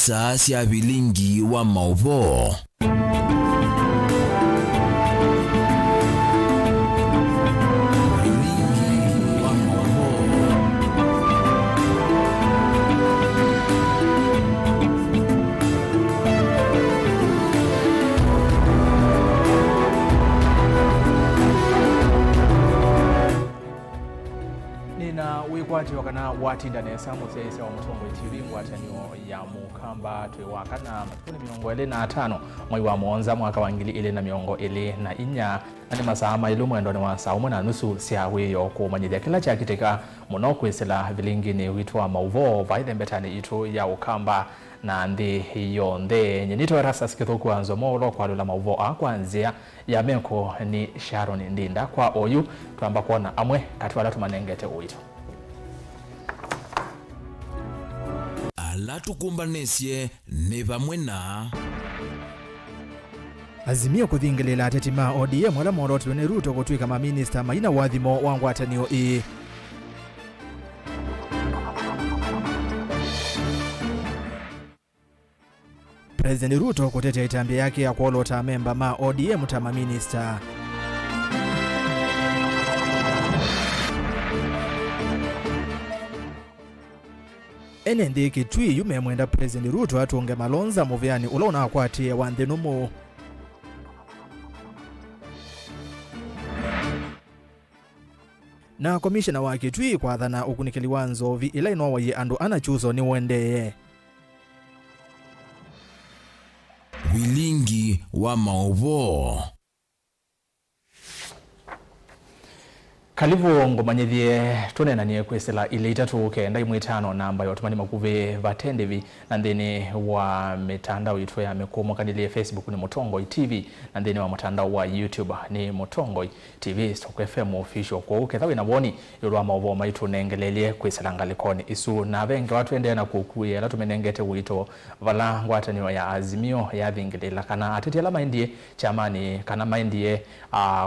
Isa cia bilingi wa mauvo. Wikwati wakana watinda nesa mutese wa mutongo TV ngwatanio ya mukamba twewakana matuni miongo 45 mwai wa muonza mwaka wa 2024 ane masama ilu mwendo ni wa saumu na nusu siawe yo kumanyithia kila chakiteka muno kwisila vilingi ni witwa mauvo vaithe mbetani itu ya ukamba na ndi hiyo nde nyenito rasa sikithuku anzo molo kwa lula mauvo kwanzia ya meko ni Sharon Ndinda kwa oyu tuamba kuona amwe kati wala tumanengete uitu ala tukumbanesye ne bamwe na Azimio kuthingilela atetima ODM wala morotwe ne Ruto gutwika ma minister maina wathimo wa ngwatanio President Ruto kutetea itambia yake ya kuolota memba ma ODM tama minister. NND Kitui yume mwenda President Ruto atunge malonza muvyani ulona akwatie wanthenumu. Na komishina wa Kitui kwa dhana ukunikili wanzo vi ila inowa ye andu anachuzo ni wendeye. Bilingi wa mauvo. Kalivu ngomanyithie tunena niye kwesela ile itatu kenda imwitano namba yotumani makuve vatendevi na ndeni wa mitandao itu ya mekumo kanili Facebook ni Mutongo TV na ndeni wa mtandao wa YouTube ni Mutongo TV Stock FM official kwa ukethawi na woni yulwa mauvo maitu nengelelie kwesela ngalikoni isu na vengi watu ende na kukuye la tumenengete wito vala ngwatanio ya Azimio ya thingilela kana ateti ala maindie chamani kana maindie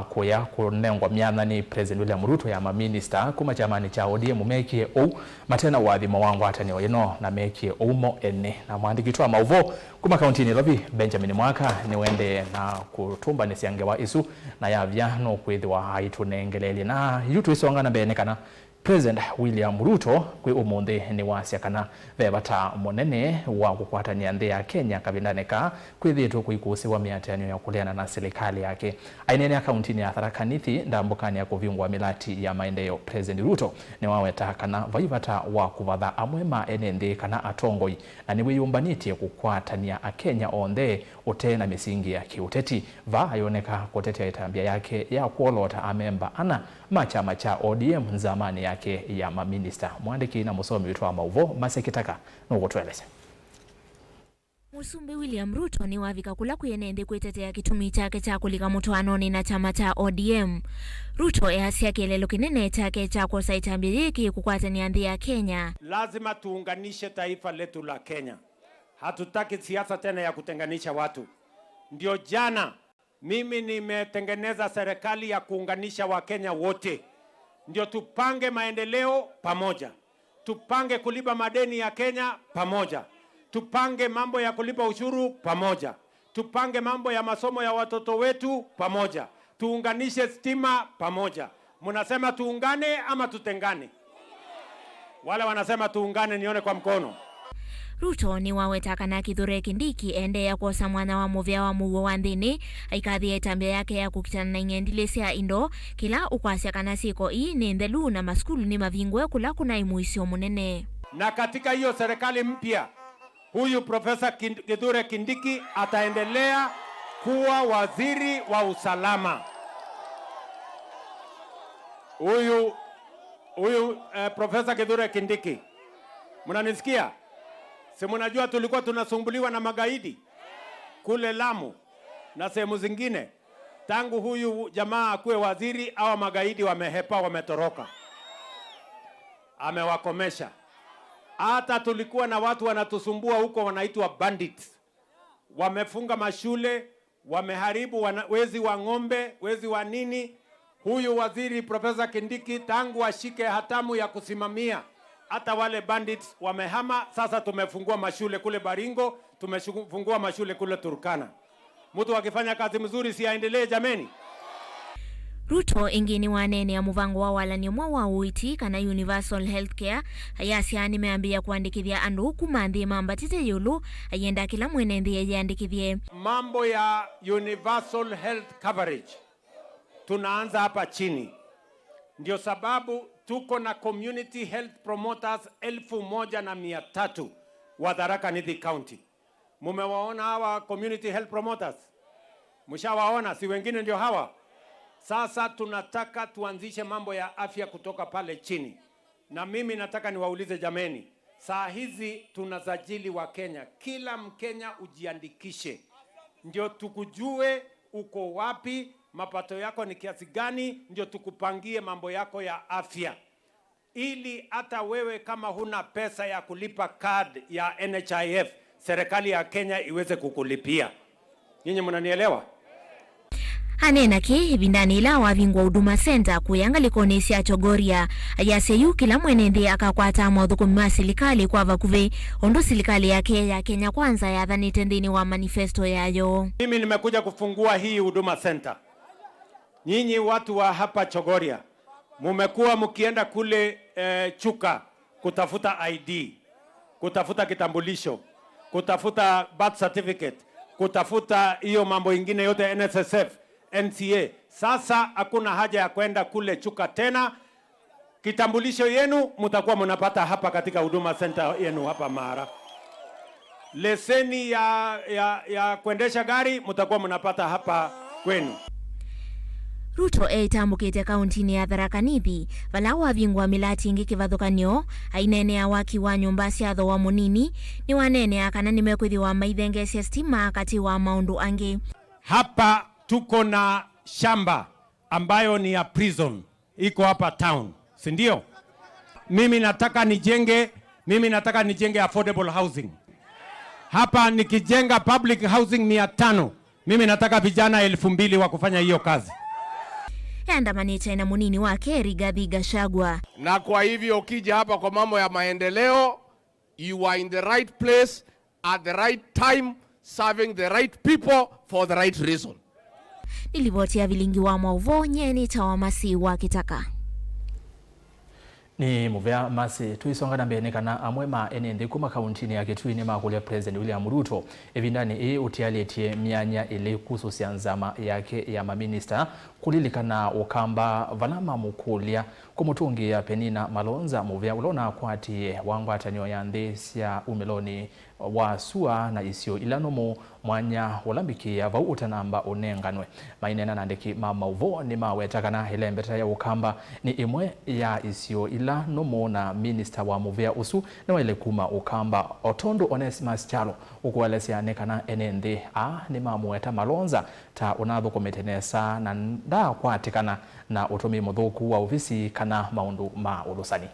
kuya kunengwa myana ni President William Ruto ya maminister kuma chamani cha ODM mekie ou matena wathimo wangu atanio ino na mekie oumo ene na mwandikitwa mauvo kuma kauntini Lovi Benjamin Mwaka ni wende na kutumba nesiangewa isu na yavya no kwithwa haitu nengeleli na yutu isonga na bene kana President William Ruto kwi umunthi ni wasya kana vebata monene wa kukwatania nthi ya Kenya kabindaneka kwithitwo kuikusiwa miatanio ya kuleana na serikali yake ainene akaunti ya Tharaka Nithi ndambukani ya kuvingwa milati ya maendeleo. President Ruto ni waweta kana vaivata wa kuvatha amwe ma NND kana atongoi na ni wiyumbanitie kukwatania a Kenya onthe utena misingi ya kiuteti va ayoneka kutetea itambia yake ya kuolota amemba ana machama cha ODM zamani yake ya maminister. Mwandiki na musomi witwa mauvo masekitaka nugutweleza. Musumbi William Ruto ni wavika kula kuyenende kuitetea kitumi chake cha kulika mutwanoni na chama cha ODM. Ruto ehasia kelelo kinene chake cha kosa itambia yiki kukwatania nthi ya Kenya. Lazima tuunganishe taifa letu la Kenya. Hatutaki siasa tena ya kutenganisha watu. Ndio jana mimi nimetengeneza serikali ya kuunganisha Wakenya wote. Ndio tupange maendeleo pamoja. Tupange kulipa madeni ya Kenya pamoja. Tupange mambo ya kulipa ushuru pamoja. Tupange mambo ya masomo ya watoto wetu pamoja. Tuunganishe stima pamoja. Munasema tuungane ama tutengane? Wale wanasema tuungane nione kwa mkono. Ruto ni wawetaka na Kithure Kindiki ende ya kuosa mwana wa muvya wa muwo wa nthini aikadhi etambia yake ya kukitana na ing'endilesia indo kila ukwasya kana siko hii ni ndelu na maskulu ni mavingwe kula kuna imuisio munene. Na katika hiyo serikali mpya huyu Profesa Kithure Kindiki ataendelea kuwa waziri wa usalama. Huyu Profesa Kithure Kindiki, mnanisikia? Si mnajua tulikuwa tunasumbuliwa na magaidi kule Lamu na sehemu zingine. Tangu huyu jamaa akuwe waziri au magaidi wamehepa, wametoroka. Amewakomesha. Hata tulikuwa na watu wanatusumbua huko wanaitwa bandits. Wamefunga mashule, wameharibu wezi wa ng'ombe, wezi wa nini. Huyu waziri Profesa Kindiki tangu ashike hatamu ya kusimamia hata wale bandits wamehama. Sasa tumefungua mashule kule Baringo, tumefungua mashule kule Turkana. Mtu akifanya kazi mzuri si aendelee jameni? Ruto ingini wanene ya muvango wa walani mwa wa uiti kana Universal Healthcare ayasya nimeambia kuandikithia andu kumanthi mambatite yulu ayenda kila mwenendi yaandikithie mambo ya Universal Health Coverage. Tunaanza hapa chini. Ndio sababu tuko na Community Health Promoters 1,300 wa Tharaka Nithi County. Mumewaona hawa Community Health Promoters? Mshawaona? Si wengine ndio hawa? Sasa tunataka tuanzishe mambo ya afya kutoka pale chini. Na mimi nataka niwaulize jameni, saa hizi tunasajili wa Kenya. Kila Mkenya ujiandikishe. Ndio tukujue uko wapi, mapato yako ni kiasi gani, ndio tukupangie mambo yako ya afya. Ili hata wewe kama huna pesa ya kulipa card ya NHIF, serikali ya Kenya iweze kukulipia. Nyinyi mnanielewa? Hanena ki vindani ila wavingwa Huduma Center kuyanga likonesi ya Chogoria ayaseyu kila mwenendi akakwata maudhukumu wa serikali kwa vakuve ondo serikali ya Kenya Kwanza ya dhanite ndini wa manifesto yayo. Mimi nimekuja kufungua hii Huduma Center. Nyinyi watu wa hapa Chogoria mumekuwa mkienda kule Chuka kutafuta ID, kutafuta kitambulisho, kutafuta birth certificate, kutafuta hiyo mambo ingine yote NSSF, NCA. Sasa hakuna haja ya kwenda kule Chuka tena. Kitambulisho yenu mtakuwa mnapata hapa katika Huduma Center yenu hapa Mara. Leseni ya kuendesha gari mtakuwa mnapata hapa kwenu. Ruto etambukite kauntini ya Tharaka Nithi vala wavingwa milati ingi kivathukanio ainene ya waki wa nyumba cia thwa munini ni wanene akana nimekwithiwa maithengecia stima kati wa maundu angi. Hapa tuko na shamba ambayo ni ya prison iko hapa town, si ndio? Mimi nataka nijenge affordable housing. Hapa nikijenga public housing 500, mimi nataka vijana 2,000 wa kufanya hiyo kazi. Andamanita na munini wake Rigathi Gachagua. Na kwa hivyo ukija hapa kwa mambo ya maendeleo, you are in the right place at the right time, serving the right people for the right reason. Nilivotia vilingi wa mauvo nyeni tawamasi wa kitaka. Ni muvea masi tuisonga mbele kana amwema enende kuma kauntini ya Kitui ni makulia President William Ruto evindani utialetie mianya ile kuhusu nzama yake ya maminista kulilikana ukamba vanama mukulia kumutungi ya Penina Malonza muvea ulona kwati wangu atanyo ya ndesya umeloni wa sua na isio ilanomo mwanya olambiki ya vau utanamba unenganwe mainena nandeki mama uvo ni mawetakana hele mbeta ya ukamba ni imwe ya isio ilanomo na minister wa muvea usu na wale kuma ukamba Otondo Onesimus Chalo ukuwalesya nekana enende ni mamueta Malonza ta unatho kometenesa na nda kwatikana na utumi muthuku wa ofisi kana maundu ma ulusani.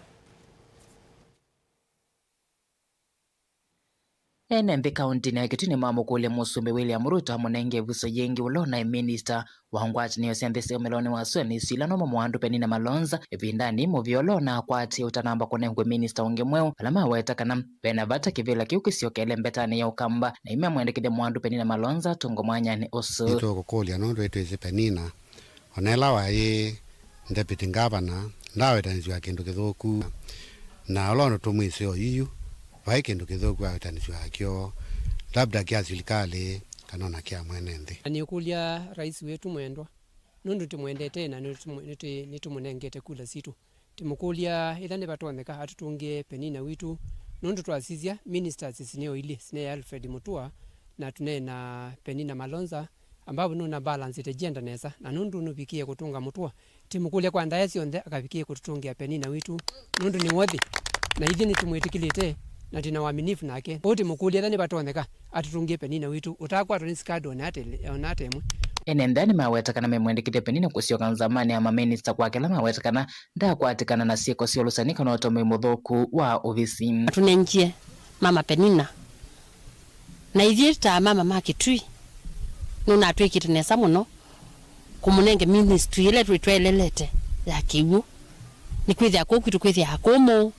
Enembe kaunti na Kitui mamukule Musumbi William Ruto munenge vuso yengi ulona minister wangwati niyo sembese umeloni wa sweni silano mwandu Penina Malonza evindani muvyolona kwati utanamba konengwe minister ungemweu alama wetakana pena vata kivila kiukisio kele mbetani ya ukamba na ime mwendekide mwandu Penina Malonza tungo mwanya ni osu nito kukolia nondo etu ezi Penina onela wa ye deputy governor ndawe tanizwa kindu kithuku na olono tumwisio iyu vai kindu kithuku wa tanizwa kio labda kia serikali kanona kia mwenende nikulia rais wetu mwendwa nundu tumwendete na nitumunengete kula situ timukulia ithane batoneka atutungie Penina witu nundu twasizia ministers sineo ile sine Alfred Mutua na tunena Penina Malonza ambapo nuna balance ite gender nesa na nundu nubikie kutunga Mutua timukulia kwa ndaesi onde akabikie kututungia Penina witu nundu ni wodi na hivi nitumwetikilite na tina waaminifu nake boti mukulia thani batoneka atutungie Penina witu utakwa toniskado onate mwe enendani mawetakana memwendekite Penina kusioka nzamani ama minister kwa kila mawetakana nda kwatikana na sieko sio lusanika na otome muthuku wa ofisi tunenjie mama Penina na ithita mama Makitui nuna atwikite nesa muno kumunenge ministry ile twelelete ya kiwu ni kwithia kukitu kwithia hakomo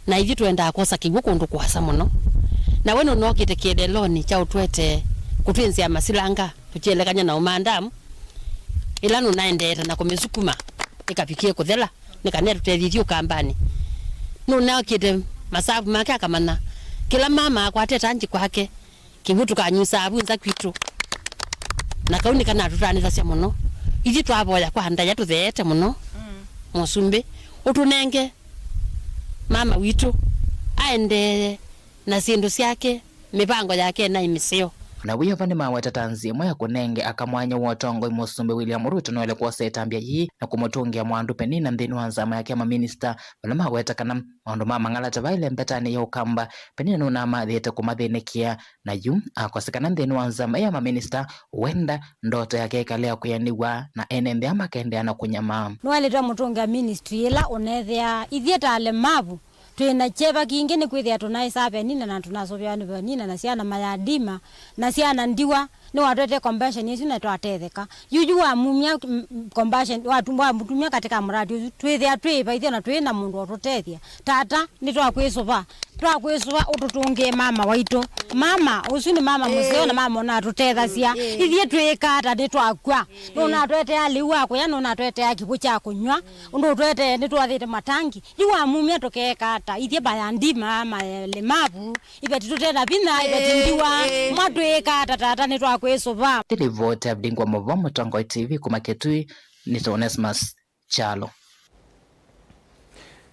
na ithi twenda kosa kigwo kundu kwasa muno na weno no kite kiedeloni cha utwete kutwenzia masilanga tuchielekanya na umandamu ila nunaendeta na kumizukuma ikapikie kuthela nikane tutethithio kambani nuna kite masabu make akamana kila mama akwateta nji kwake kivutu kanyusa abunza kwitu na kauni kana tutanitha cia muno ithi twaboya kwa ndaya tutheete muno musumbi utunenge mama witu aende na sindu ciake mipango yake na imisio na wiyo vani maweta tanzimo ya kunenge akamwanya wotongo Musumbi William Ruto noele kwa setambia hii na kumotungia mwandu Penina nthini wa nzama yake maminista vala maweta kana mwandu mamangalata vaile mpetani ya ukamba Penina nuna mathiete kumathinikia na yu akosekana nthini wa nzama ya maminista wenda ndoto yake ikalea kuyaniwa na enende ama kendeana kunyama nwaleta mutungia ministry ila unethia ithieta alemavu twina cheva kingine kwithia tunaisa Penina na tunasovya ni Penina na ciana mayadima na ciana ndiwa ni watete convention yesu na twatetheka yuju wa mumia convention watumwa mutumia katika mradi twithia twipa ithia na twina mundu otutethia tata ni twakwisuva ututungie mama waitu mama usu ni mama museo na mama na tutethacia ithie twika ta ni twakwa nuna twete aliwa ko ya nuna twete akibu cha kunywa undu twete ni twathite matangi yuwa mumia tukeka ta ithie bayandima malemavu ibeti tuteta bina ibeti ndiwa mwatwika tata ni twakwisuva Televote abdingwa Movomo Tongo TV kumaketui ni Onesmus Chalo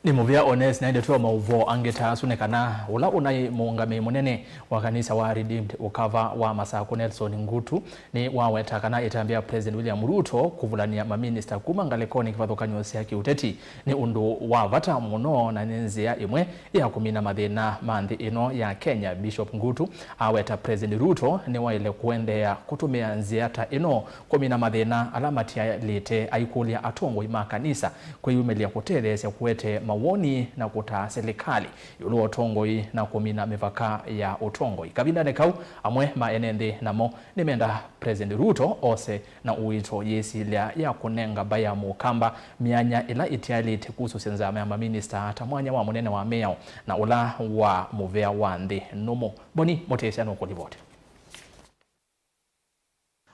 ni muvia Ones na ndeto mauvo angeta sunekana ula unai muungame munene wa kanisa wa Redeemed ukava wa Masako Nelson Ngutu ni waweta kana itambia President William Ruto kuvulania maminista kumangalekoni kivathokanyo cia kiuteti ni undu wa vata muno na nenzia imwe ya kumina mathina manthi ino ya Kenya. Bishop Ngutu aweta President Ruto ni waile kuendea kutumia nziata ino kumina mathina alamatia lite aikulia atongo ima kanisa kwiyumelia kutethesia kuete mawoni na kuta serikali yulu otongoi na kumina mivaka ya otongoi kabinda nekau amwe maenende namo nimenda President Ruto ose na uito yesilia ya kunenga baya mukamba mianya ila itiali tekusu senzama ya maminista hata mwanya wa munene wa meo na ula wa muvea wande nomo boni motesi ano kulivote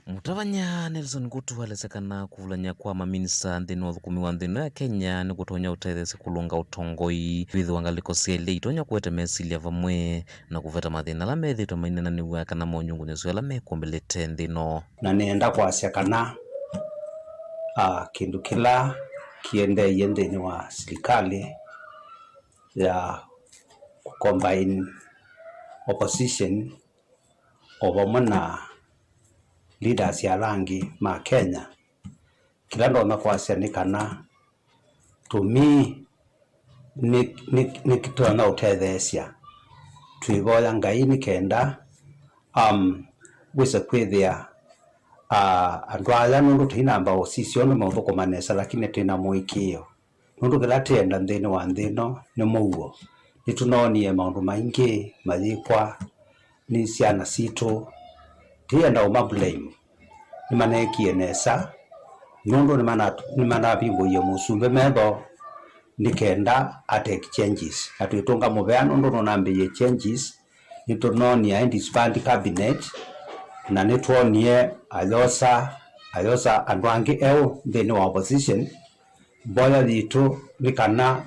Mutavanya Nelson Ngutu alezekana kuvulanya kwa maminista nthini wa thukumi wa nthini ya Kenya ni kutonya utethesi kulunga utongoi vithi wangaliko siele itonya kuwete mesilia vamwe na kuveta mathina la methitwa mainena niwa kana monyungu nesu ala mekumbelete nthino na nienda kwasya kana kindu kila kiende yendeni wa serikali ya combine opposition obamana leaders ya rangi ma Kenya kila ndo nakwasya ni kana to me ni kitona utethesia twivoya ngai ni kenda wisa kwithia andwaya nundu tinamba osisio no mauthuko manesa lakini tina muikio nundu kila tienda nthini wa nthino ni muo nitunonie maundu maingi mathikwa ni ciana citu tienda umablame ni manekie nesa nundu ni manabingo ye Musumbi metho nikenda atake changes atuitunga muvea nundu nonambiye changes nitunonia disband cabinet na nituonie ayosa andwangi eo nthini wa opposition boya thitu nikana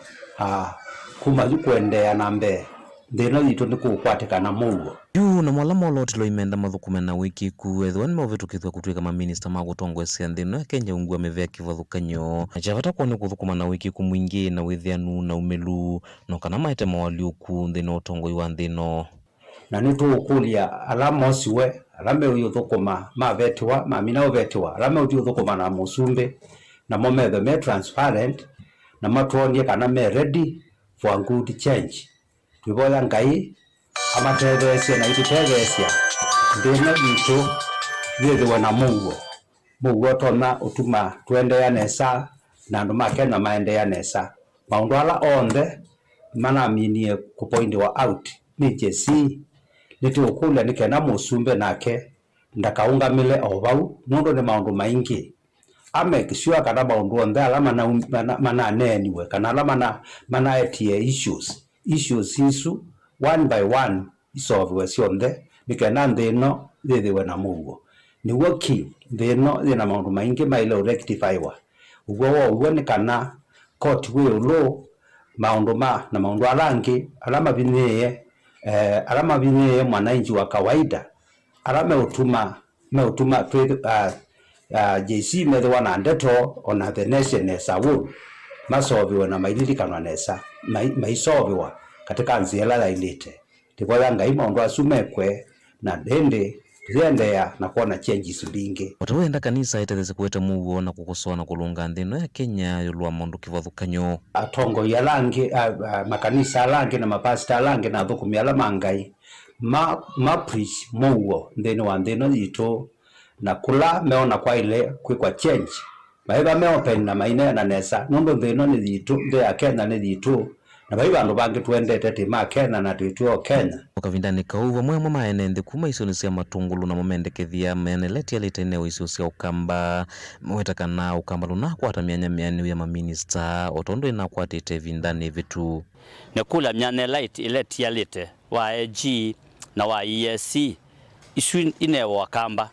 kuma yukwendea nambe nthino thitu nikukwatikana muo yu na mwala molotilo imenda mathukume na wiki kuethwa ni mavitukithwa kutwika maminista ma gutongwesia nthino ya Kenya ungua mivea kivathukanyo na chavata kuone kuthukuma na wiki kumwingi na withianu na umelu no kana maite mawaliuku nthino utongoi wa nthino na nitukulia alama osiwe alame uyu thukuma mavetiwa mamina uvetiwa alame uyu thukuma na Musumbi na momethe me transparent na matuonie kana me ready for good change twivoya ngai amatethesia na itutethesia ndina gitu thithiwe na muguo tona utuma twendea nesa na andu ma Kenya maendea nesa maundu ala onthe manaminie kupointiwa out ni jesi nitukulia nikena Musumbi nake ndakaungamile ovau nundu ni maundu maingi amekisua kana maundu onthe ala mananeniwe kana ala manaetie issues issues isu one by one isolve cionthe nikenda nthino thithiwe na mugo niguo ki thino thina maundu maingi maile rectifywa uguo ni kana court will maundu na maundu alangi alama binye mwananchi wa kawaida alama utuma JC medwa na ndeto on the nation as a whole masoviwa na maililikanwa nesa maisoviwa katika nziela la ilite tikoya ngai maundu asumekwe na dende ziendea na kuona changes bingi utawenda kanisa itethese kueta mugo na kukosoa na kulunga nthino ya Kenya yulwa mundu kivathukanyo atongo ya langi makanisa langi na mapasta langi na thukumia la mangai ma preach mugo nthino wa nthino yitu na kula meona kwa ile kwa change baiba meopen na maine na nesa nondo nthino ni yitu ya Kenya ni yitu na baiba ndo bangi tuendete tima Kenya na tuituo Kenya ukavindani kau vamwe maenende kuma isoni cia matungulu na momendekethia meneleti alitene wicio cia ukamba mwetakana ukamba luna kwata mianya miani ya maminista otondo ina kwatite vindani vitu ne kula mianya light ileti alite wa AG na wa ESC isu ine wakamba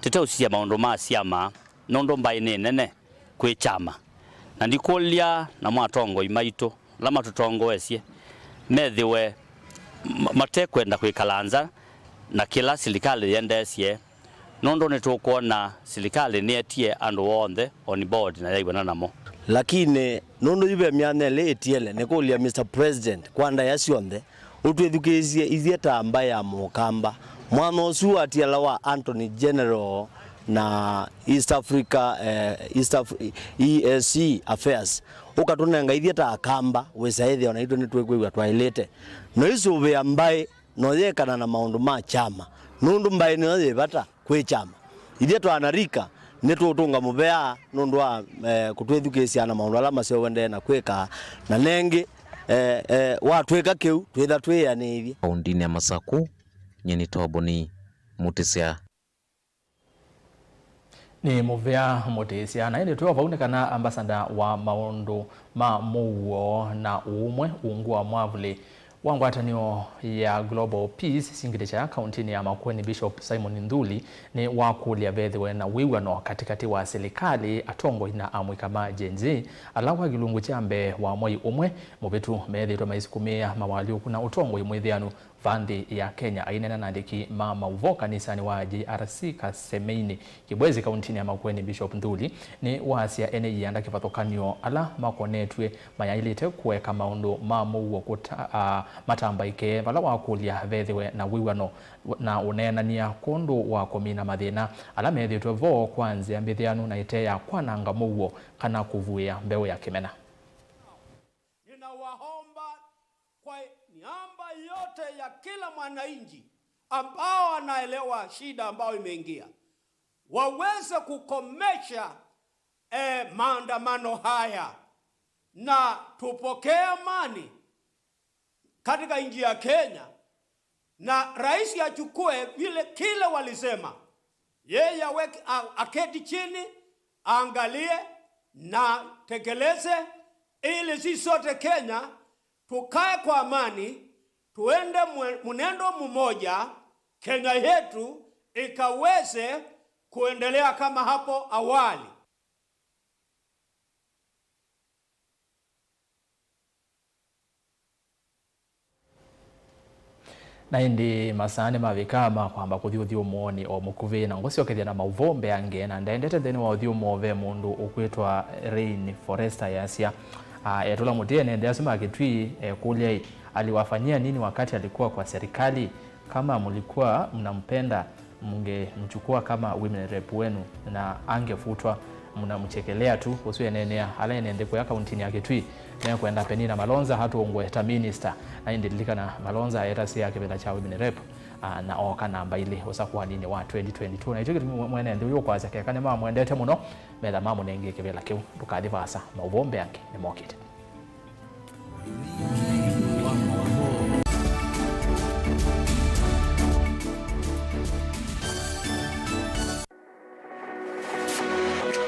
tete usia maondo ma siama nondo mbaine nene kwe chama na ndikolia na mwatongo imaito lama tutongo wesie methiwe matekwenda kwikalanza na kila serikali yendesie nondo nitukuona serikali nietie andu wothe on board na yaibana namo lakini nondo ibe miane letiele nikulia Mr President kwanda yacionthe utwethukizie ithieta amba ya mukamba mwana usu atiala wa Anthony General na East Africa EAC Affairs ukatunenga ithieta akamba wesaithia ona itu nitwekwe twailete no isu be ambaye no yekana na maundu ma chama nundu mbaye no yebata kwe chama ithieta anarika nitutunga mubea nundu wa kutwethukicia na maundu ala macio wende na kweka na nengi watweka kiu twitha twianithie kaundini ya Masaku nyeni toboni mutisia ni muvea mutisia na indi tuwa vaunekana ambasada wa maundu ma muo na umwe ungua mwavuli wa ngwatanio ya Global Peace singile cha kauntini ya Makueni Bishop Simon Nduli ni wakulia vethiwe na wiwano katikati wa serikali atongo ina amwe kama jenzi alawa gilungu chambe wa moi umwe mubetu methitwa maisikumia mawali kuna utongo imwithianu vandi ya Kenya ainena nandiki mama uvo kanisani wa JRC Kasemeini kibwezi kauntini ya Makueni Bishop Nduli ni wasia ene yanda kivathokanio ala makonetwe mayailite kuweka maundu mamu kuta matambaike vala wakulia vethiwe na wiwano na unenania kundu wa komina mathina ala methitwe vo kwanzia mbithianu na iteya kwananga muwo kana kuvuia mbeu ya kimena. Ninawaomba kwa niaba yote ya kila mwananchi ambao anaelewa shida ambayo imeingia waweze kukomesha maandamano haya na tupokee amani katika nchi ya Kenya, na rais achukue vile kile walisema, yeye aketi chini angalie na tekeleze, ili sisi sote Kenya tukae kwa amani, tuende mwenendo mmoja, Kenya yetu ikaweze kuendelea kama hapo awali. Na indi masane mavikama kwamba kuthiuthio muoni o mukuvi na ngosi okethia na mauvombe ange na ndendete theni wa uthio move mundu ukwitwa Rain Forester yasia etula mutie nende asema kitwi kulia aliwafanyia nini wakati alikuwa kwa serikali. Kama mlikuwa mnampenda mchukua kama women rep wenu na angefutwa mnamchekelea tu usiwe nenea ala nende kwa kauntini ya Kitui na kwenda Penina Malonza hatu ongweta minister na indilika na Malonza etasi yake bila cha women rep na oka namba ile osakuwa nini wa 2022 na icho mwene ndio kwa zake kana mama mwendete muno meda mama nenge kebela kiu tukadivasa mauvombe yake ni mokite.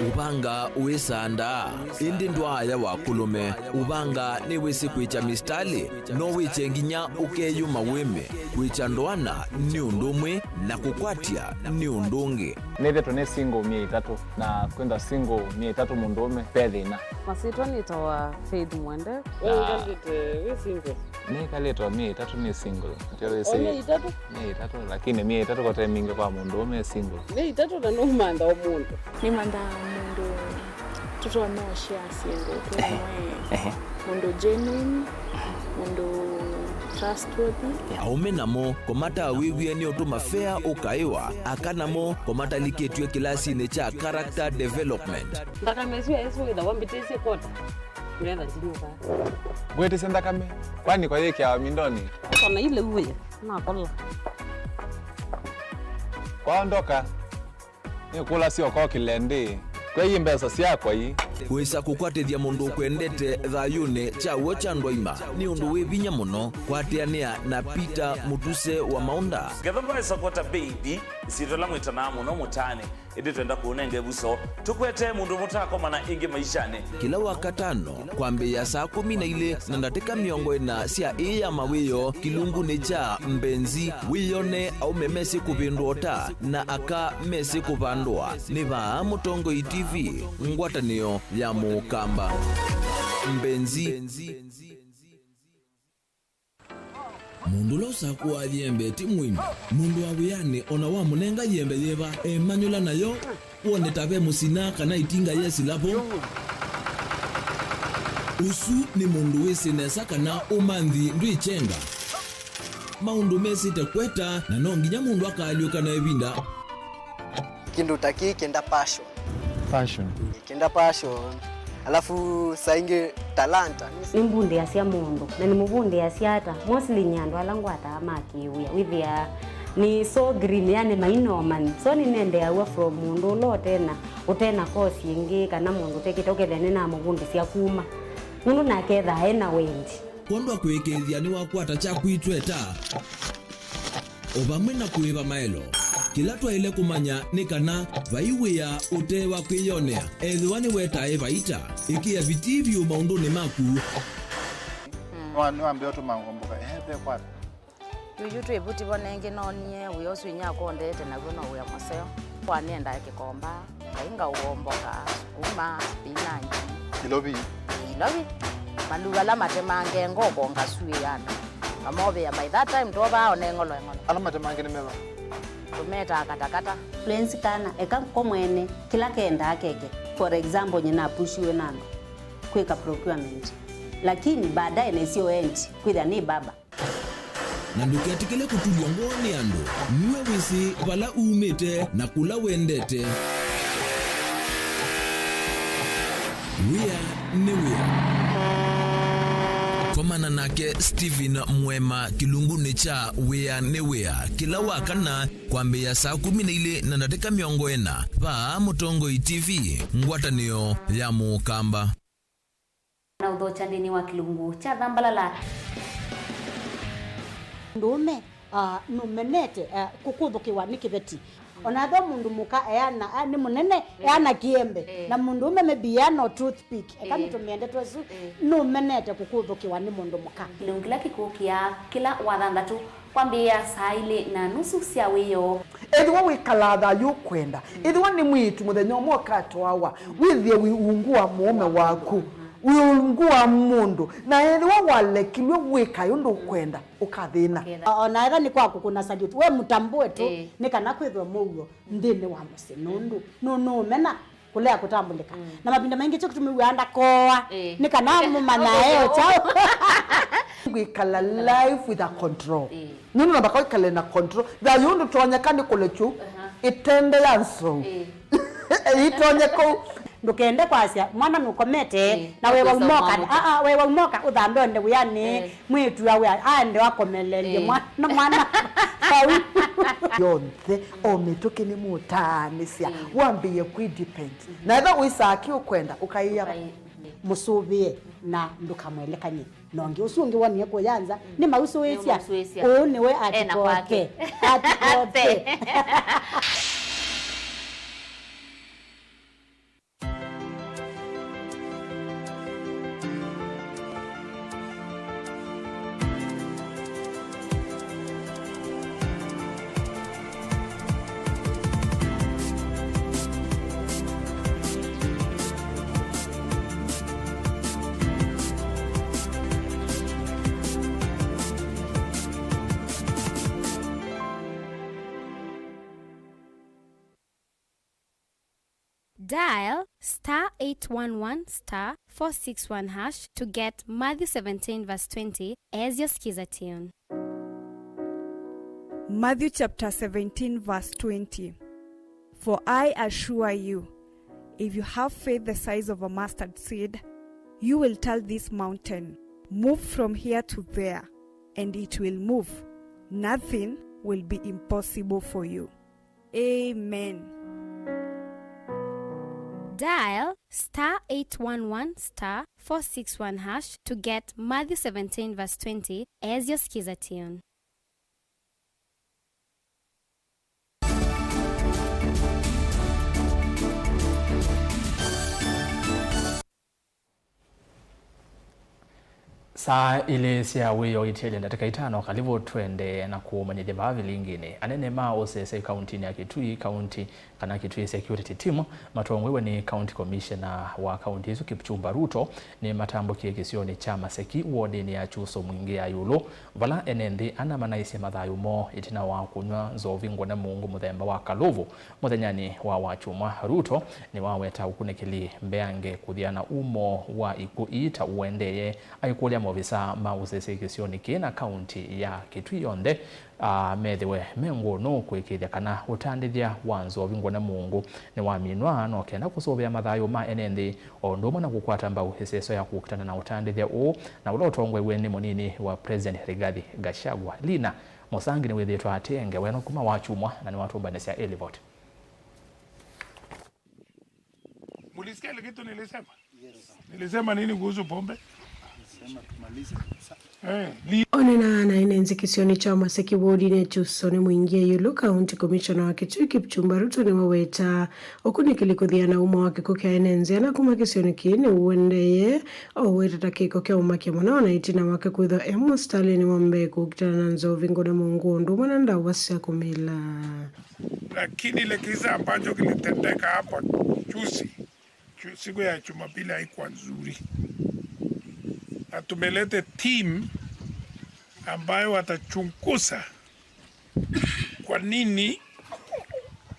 ubanga uisanda indi ndwaya wakulume ubanga ni wisi kwicha mistali no wichenginya ukeyuma wime kwicha ndwana ni undumwe na kukwatia ni undungi nithe tune single 300 na kwenda single 300 mundume pethina masitwa nitawa Faith Mwende we single ni kaletwa 300 ni single ndio isi 300 lakini 300 kote mingi kwa mundume single 300 na no manda omuntu ni manda mundu tuto no share single kwa mundu genuine mundu trustworthy aumenamo komata wiwie ni utuma fair ukaiwa akanamo komata liketwe kilasini cha character development ndaka mesio yesu ida wambitese kota nenda jinuka gwete senda kame kwani kwa yeke ya mindoni kana ile uwe na kola kwaondoka ni kula sio kwa kilende kwa hii mbesa siakwa hii wisa kukwatithia mundu kwendete thayune chawo cha ndwaima ni undu wivinya muno kwatiania na Peter Mutuse wa Maunda gethomba support baby sitola mwitana muno mutane indi twenda kuonenge buso tukwete mundu mutako mana ingi maishane kila wakatano kwambia saa 12 na ndateka miongo ina cia iya mawiyo kilungu ni cha mbenzi wiyone au memesi kupindota na aka mesi kupandwa ni va Mutongo TV ngwatanio ya mukamba mbenzi mundu losa kuwa yembe timwimi mundu awiyane ona wa munenga yembe yeba emanyula nayo uone tabe musina kana itinga yesi lapo usu ni mundu wisinesa kana umanthi ndwichenga maundu mesite kweta na nonginya mundu akaliuka na evinda kindu taki kenda passion kenda passion alafu sainge talanta nimbunde asia mundu na nimubunde asiata mostly nyando alangu atamakiwia withia ni so green yani mainoman so ni nende awa from mundu lo tena utena kosi ingi kana mundu tekitoke thene na mubunde sia kuma mundu naketha ena wendi kondwa kwekethia ni wakwata cha kwitweta obamwe na kuiva maelo kila twaile kumanya ni kana vaiwia utewa kwiyonea ethwa ni wetae vaita ikia vitivyo maunduni maku wambia tumangomboka ehe kwata yuyu twebuti bonenge nonie wiyosu nyako ndete na gono uya moseo kwa nenda kikomba kainga uomboka sukuma spinach kilobi manduga la matemange ngoko ngasui yana amobe ya by that time toba onengolo ala matemange ni meva tumeta katakata friends kana eka komwene kila kenda akeke for example nyina pushiwe nano kweka procurement lakini baadaye nesio end kwitha ni baba na ndukiatikile kutulwa ngoni andu niwe wisi vala umite na kula wendete wia ni wia komana nake Steven Mwema kilunguni cha wia ni wia kila wakana kwambia saa 12 na ndateka miongo ena va Mutongo TV ngwatanio ya mukamba na udhochandini wa kilungu cha dhambalala ndume numenete kukuthukiwa ni kiveti onatho mundu muka eana ni munene eana kiembe na mundu ume mebiano toothpick ekani tumiende twesu numenete kukuthukiwa ni mundu muka kilungila kikukia kila wathanthatu kwambia saa 2:30 cia wiyo ethwa wikalatha yukwenda ethwa ni mwitu muthenya umwe katwawa withie wiungua mume waku wiungua mundu na ethwa walekilwe wika yundu kwenda ukathina ona etha ni kwaku kuna salute we mutambue tu ni kana kwithwa mugo ndini wa musinundu no mena kulea kutambulika na mapinda mengi cyo kutumiwa anda koa ni kana mumana eo chao gwikala life with a control nino na bakao kale na control da yundu twanyakani kulechu itende yanso itonyeko ndukende kwasia mwana nukomete na wewe umoka wewe umoka uthambe nde yani mwitu awe ande wakomelelie mwana yonthe ometoke ni mutanisia wambie kwidepend na eba uisaki ukwenda ukaiya musubie na ndukamwelekanye nonge usungi woni ko yanza ni mausuisia ni we atikoke atikoke Dial *811*461# to get Matthew 17 verse 20 as your skiza tune. Matthew chapter 17 verse 20. For I assure you, if you have faith the size of a mustard seed, you will tell this mountain, move from here to there, and it will move. Nothing will be impossible for you. Amen. Dial *811*461# to get Matthew 17 verse 20 as your skiza tune. Saa ile sia wiyo itele ndatika itano kalivo twende na kuumanyide bavi lingine. Anene mao sese county ni ya Kitui, county kana Kitui security team. Matuangwewe ni county commissioner wa county hizo Kipchumba Ruto. Ni matambo kiekisioni chama seki uode ni ya chuso mwingi ya yulo. Vala enendi ana manaisi madhayu mo itina wa kunywa zovingo na mungu muthemba wa Kalovu. Muthenyani wa wachuma Ruto ni waweta ukunekili mbeange kuthiana umo wa iku ita uendeye aikulia movisa mausese kisioni kina county ya Kitui yonde methewe mengo no kwikithia kana utandithia wanzo ovingo na mungu ni waminwa no kenda kusobea mathayo ma enendi ondoma na kukwata mbau hiseso ya kukutana na utandithia o na ulo tongwe weni munini wa President Rigathi Gachagua Lina Musangi ni wethitwa atenge weno kuma wachumwa na ni watu mbanesia Elivot. Mulisikia ile kitu nilisema? Yes. Nilisema nini kuhusu pombe? Onena na inenzi kisioni chama seki wodi ne chusone mwingia yulu county commissioner wa Kitui Kipchumba Ruto ni waweta okunikili kuthiana umo wake kukia enenzi ana kuma kisioni kini uendeye oweta takiko kia umakia mwana wana itina wake kuidho emu stali ni wambe kukitana na nzovingo na mungu ndu mwana nda wasia kumila. Lakini ile kisa ambacho kilitendeka hapa juzi siku ya Jumapili haikuwa nzuri. Na tumelete team ambayo watachunguza kwa nini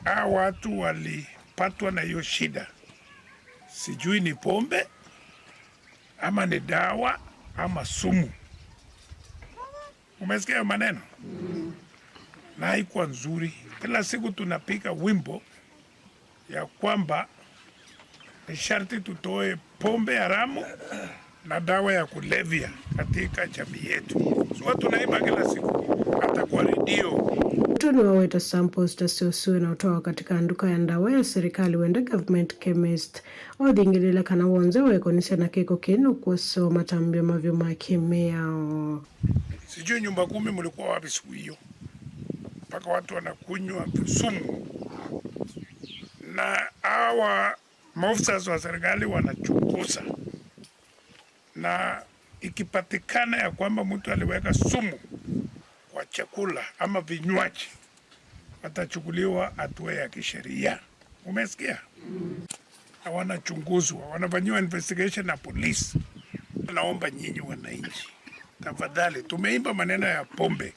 hao watu walipatwa na hiyo shida. Sijui ni pombe ama ni dawa ama sumu. Umesikia maneno? Na haikuwa nzuri. Kila siku tunapiga wimbo ya kwamba ni sharti tutoe pombe haramu na dawa ya kulevya katika jamii yetu. So tunaimba kila siku hata kwa redio. Tuni waweta samples tasiosiwe na utoa katika nduka ya ndawa ya serikali wenda government chemist. Odhingilila kana wonze wekonisa na keko kinu kuso matambia mavyo makimea. Sijui nyumba 10 mulikuwa wapi siku hiyo. Mpaka watu wanakunywa sumu. Na hawa maofisa wa serikali wanachunguza. Na ikipatikana ya kwamba mtu aliweka sumu kwa chakula ama vinywaji, watachukuliwa hatua ya kisheria. Umesikia? Wanachunguzwa, wanafanyiwa investigation na polisi. Naomba nyinyi wananchi, tafadhali, tumeimba maneno ya pombe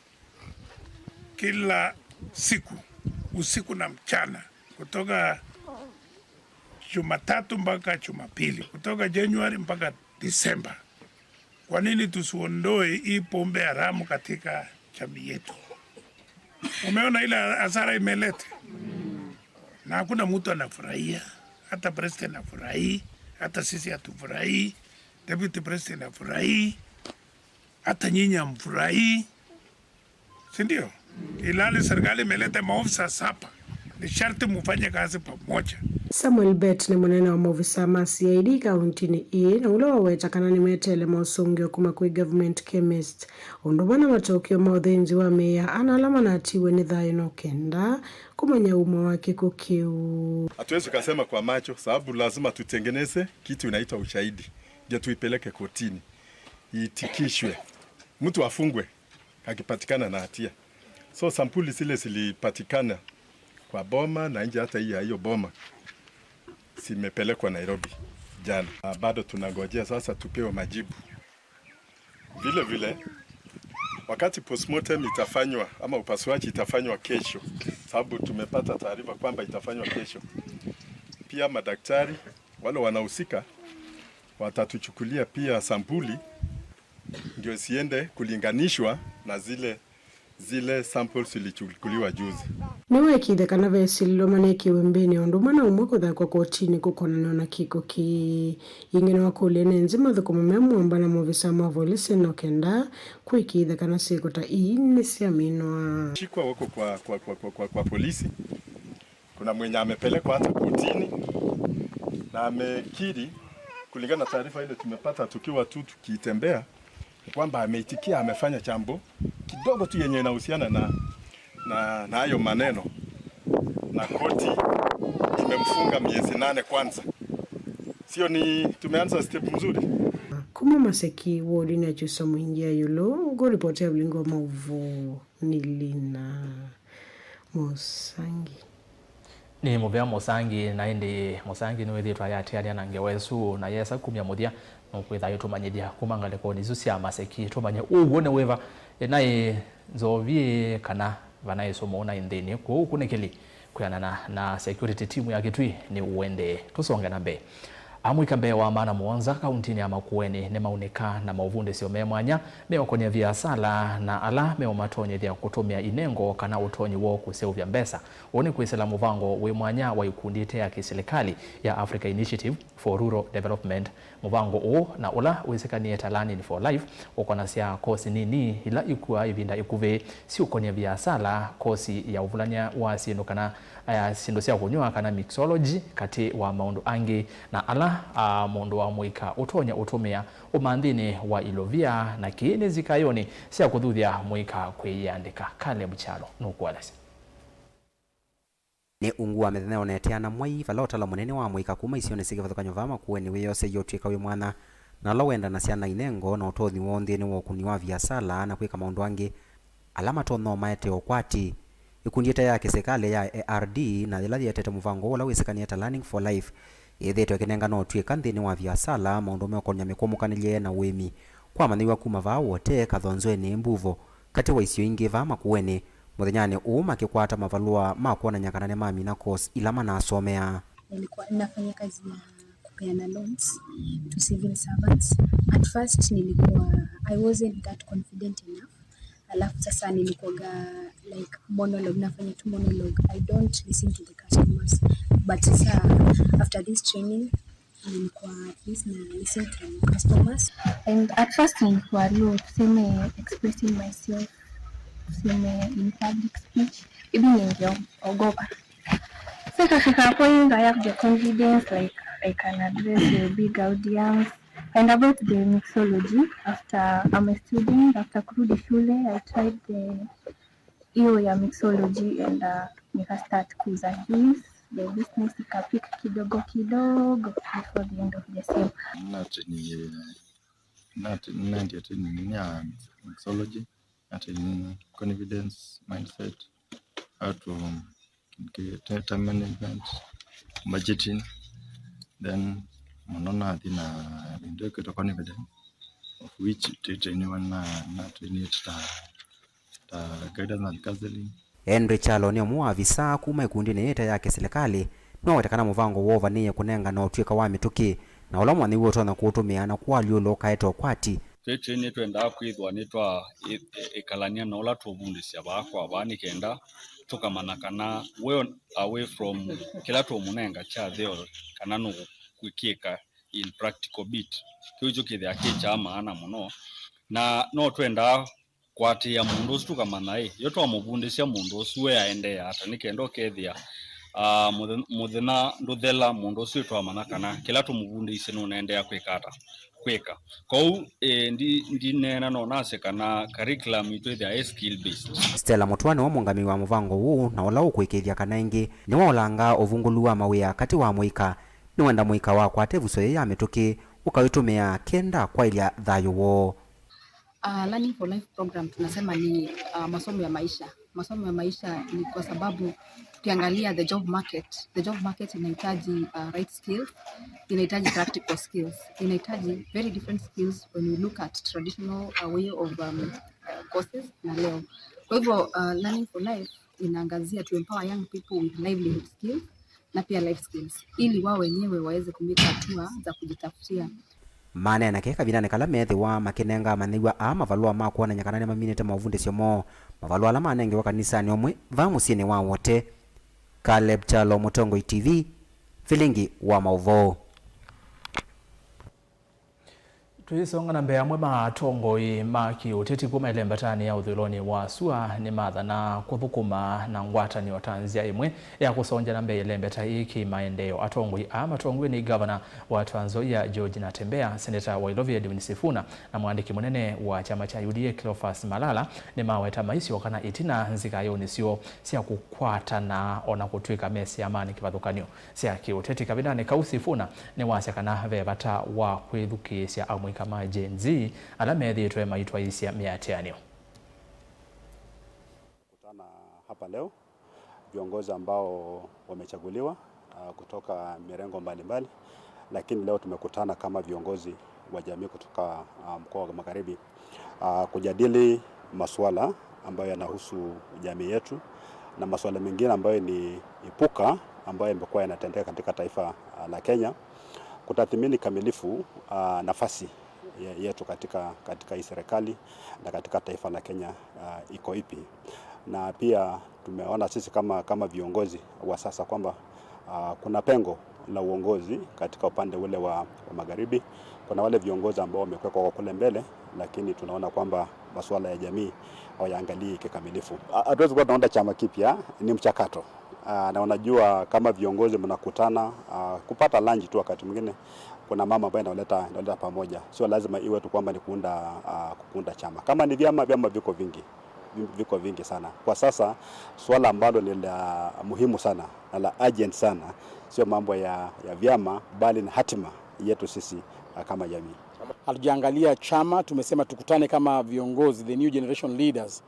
kila siku, usiku na mchana, kutoka Jumatatu mpaka Jumapili, kutoka Januari mpaka Disemba. Kwa nini tusiondoe hii pombe haramu katika jamii yetu? Umeona ile hasara imeleta? Na hakuna mtu anafurahia, hata president anafurahi, hata sisi hatufurahi, deputy president anafurahi, hata nyinyi hamfurahi. Si ndio? Ilali serikali imeleta maofisa hapa. Ni sharti mufanye kazi pamoja. Samuel Bet ni mwenene wa movisa CID county ni na ule waweta kana ni metele mausungio kuma kui government chemist. Ondobana matokeo maudhenzi wa meya analama na atiwe ni dhayo no kenda kumanya umo wake kukiu. Hatuwezi kusema kwa macho sababu lazima tutengeneze kitu inaitwa ushahidi. Ndio tuipeleke kotini. Itikishwe. Mtu afungwe akipatikana na hatia. So sampuli zile zilipatikana kwa boma na nje hata hiyo boma simepelekwa Nairobi jana. Bado tunangojea sasa tupewe majibu. Vile vile wakati postmortem itafanywa ama upasuaji itafanywa kesho, sababu tumepata taarifa kwamba itafanywa kesho. pia madaktari wale wanahusika watatuchukulia pia sampuli ndio siende kulinganishwa na zile samples zilichukuliwa juzi. Niwe ikithekana vesililo manekiwe mbini ondu mwana umwe kuthakwa kotini kukonanio na kiko ki ingine wakuli nenzi mathukuma memwamba na movisa ma polisi no kenda kuikithekana sikota ini siaminwa chikwa wako kwa polisi. Kuna mwenye amepelekwa hata kotini na amekiri kulingana na taarifa ile tumepata tukiwa tu tukitembea kwamba ameitikia amefanya jambo kidogo tu yenye inahusiana na hayo maneno, na koti imemfunga miezi 8 kwanza. Sio ni tumeanza step nzuri. Kuma maseki wodi na chusa mwingia yulo go report ya blingo mauvu nilina Musangi ni muvea Musangi na indi Musangi ni wethi twaya atiaria na ngewesu na yesa kumya muthia no kwitha yutumanyithia kumangale ko nizu cia maseki tumanye uwone weva nai nzovie kana vanaye somona indeni ko kunekeli kuyana na security team ya Kitui ni uende tusonge na mbe amwika mbe wa maana muonza kauntini ya Makueni ne mauneka na mauvunde sio memwanya meokonya vya sala na ala meo matonye vya kutumia inengo kana utonyi wo kuseuvya mbesa woni kuisela muvango we mwanya wa ikundite ya kiserikali ya Africa Initiative for Rural Development muvango o na ula uisekanie talani for life ukona sia kosi nini ila ikuwa ivinda ikuve si ukonya vya sala kosi ya uvulanya wa sino kana sindo sia kunywa kana mixology kati wa maundu angi na ala mundu wa mwika utonya utumia umandhini wa ilovia na kiini zikayoni sia kuthuthia mwika kwiyandika kale mchalo nukwalasi ne ungua methene oneteana mwai valota la munene wa mwika kuma isione sigivathukanyo vama kuweni wiyose yotwika wi mwana na lawenda na ciana inengo na utothi wonthini wa kuniwa viasala na kwika maundu angi alama tono maete okwati ikundieta ya kisekale ya ARD na ilathi yatete muvango wala wisekania ta Learning for Life yethete kenenga no twika nthini wa viasala maundu mekonya mekomukanilie na wemi kwa manyiwa kuma va wote kathonzweni mbuvo kati wa isio ingi va makueni muthenyane uma kikwata mavalua ma kuona nyakanane mami na course ilama na asomea. Nilikuwa nafanya kazi ya kupeana loans to civil servants. At first I wasn't that confident enough. Alafu sasa nilikuwa like monologue, nafanya tu monologue. I don't listen to the customers. But sasa after this training nilikuwa at least na listen to customers. And at first nilikuwa low, tuseme expressing myself, tuseme in public speech, even ningeogopa. So kafika point I have the confidence, like I can address the big audience. And about the mixology, after I'm a student, after kurudi shule, I tried the hiyo ya mixology and nika start kuuza gifts. The business ikapika kidogo before the end of the same. Not ya mixology, not in confidence mindset, how to get time management, budgeting, then monona thina ndio to confident of which anyone not need ta guidance and counseling. Henry Chalo ni mwa visa kuma ikundini yeta yake serikali no watakana muvango wova niye kunenga no twika wa mituki na ula mwani woto na kutumia na kwa liulo kaeto kwati ni twenda kwithwa nitwa ikalania na ula tubundisia bakwa bani kenda tukamana kana we away from kila tumunenga cha theo kana no kwikika in practical bit kiujo kithia kicha maana muno na no twenda kwati ya mundu usu tukamana yo twamubundisia mundu usu we aende ata nikendo kethia muthina nduthela mundu usu twamana kana kila tumubundisia no naende ya kwikata kweka kou ndi nena no nase kana curriculum itu ya skill based. Stella Mutwane wa mungami wa muvango huu na ula ukwikithia kana ingi ni waulanga ovungulua mawia kati wa mwika ni wenda mwika wa kwa tevuso ya mituki ukawitumia kenda kwa ilia thayu wo. Learning for Life program tunasema ni masomo ya maisha. Masomo ya maisha ni kwa sababu tukiangalia the job market inahitaji right skills, inahitaji practical skills, inahitaji very different skills when you look at traditional way of courses na leo. Kwa hivyo Learning for Life inaangazia to empower young people with livelihood skills na pia life skills, ili wao wenyewe waweze kumika hatua za kujitafutia. Maana na keka binane kala methi wa makinenga manigwa ama valua makuona nyakanane maminete mavundi siomo mavalua la manenge wa kanisa ni omwe vamusine wa wote. Caleb Chalo, Mutongo TV, Filingi wa Mauvo. Tuisonga na mbea mwema Tongoi maki uteti kuma ile mbatani ya udhuloni wa sua ni madha na kuthukuma na ngwata ni watanzia imwe ya kusonja na mbea ile mbeta iki maendeo Atongoi ama Tongoi ni governor wa Trans Nzoia George Natembeya, Senator Wailovia Edwin Sifuna na mwandiki munene wa chama cha UDA Cleophas Malala ni maweta maisi wakana itina nzika yoni sio siya kukwata na ona kutwika mesi amani kivathukanio siya kiuteti kabidane Kausifuna ni wasiakana vebata wa kwithuki siya amwe kama Gen Z alamethi yetu maitwa isia miatianio. Kutana hapa leo viongozi ambao wamechaguliwa kutoka mirengo mbalimbali, lakini leo tumekutana kama viongozi wa jamii kutoka mkoa wa Magharibi kujadili masuala ambayo yanahusu jamii yetu na masuala mengine ambayo ni ipuka ambayo yamekuwa yanatendeka katika taifa la Kenya, kutathmini kamilifu nafasi yetu katika hii serikali na katika taifa la Kenya iko ipi. Na pia tumeona sisi kama viongozi wa sasa kwamba kuna pengo la uongozi katika upande ule wa Magharibi. Kuna wale viongozi ambao wamekuwa kwa kule mbele, lakini tunaona kwamba masuala ya jamii hawayaangalii kikamilifu. Hatuwezi kuwa tunaunda chama kipya, ni mchakato. Na unajua kama viongozi mnakutana kupata lunch tu, wakati mwingine kuna mama ambaye inaleta pamoja. Sio lazima iwe tu kwamba ni kuunda chama. Kama ni vyama viko vingi sana. Kwa sasa swala ambalo ni la muhimu sana na la urgent sana sio mambo ya vyama, bali ni hatima yetu sisi kama jamii. Hatujaangalia chama, tumesema tukutane kama viongozi, the new generation leaders,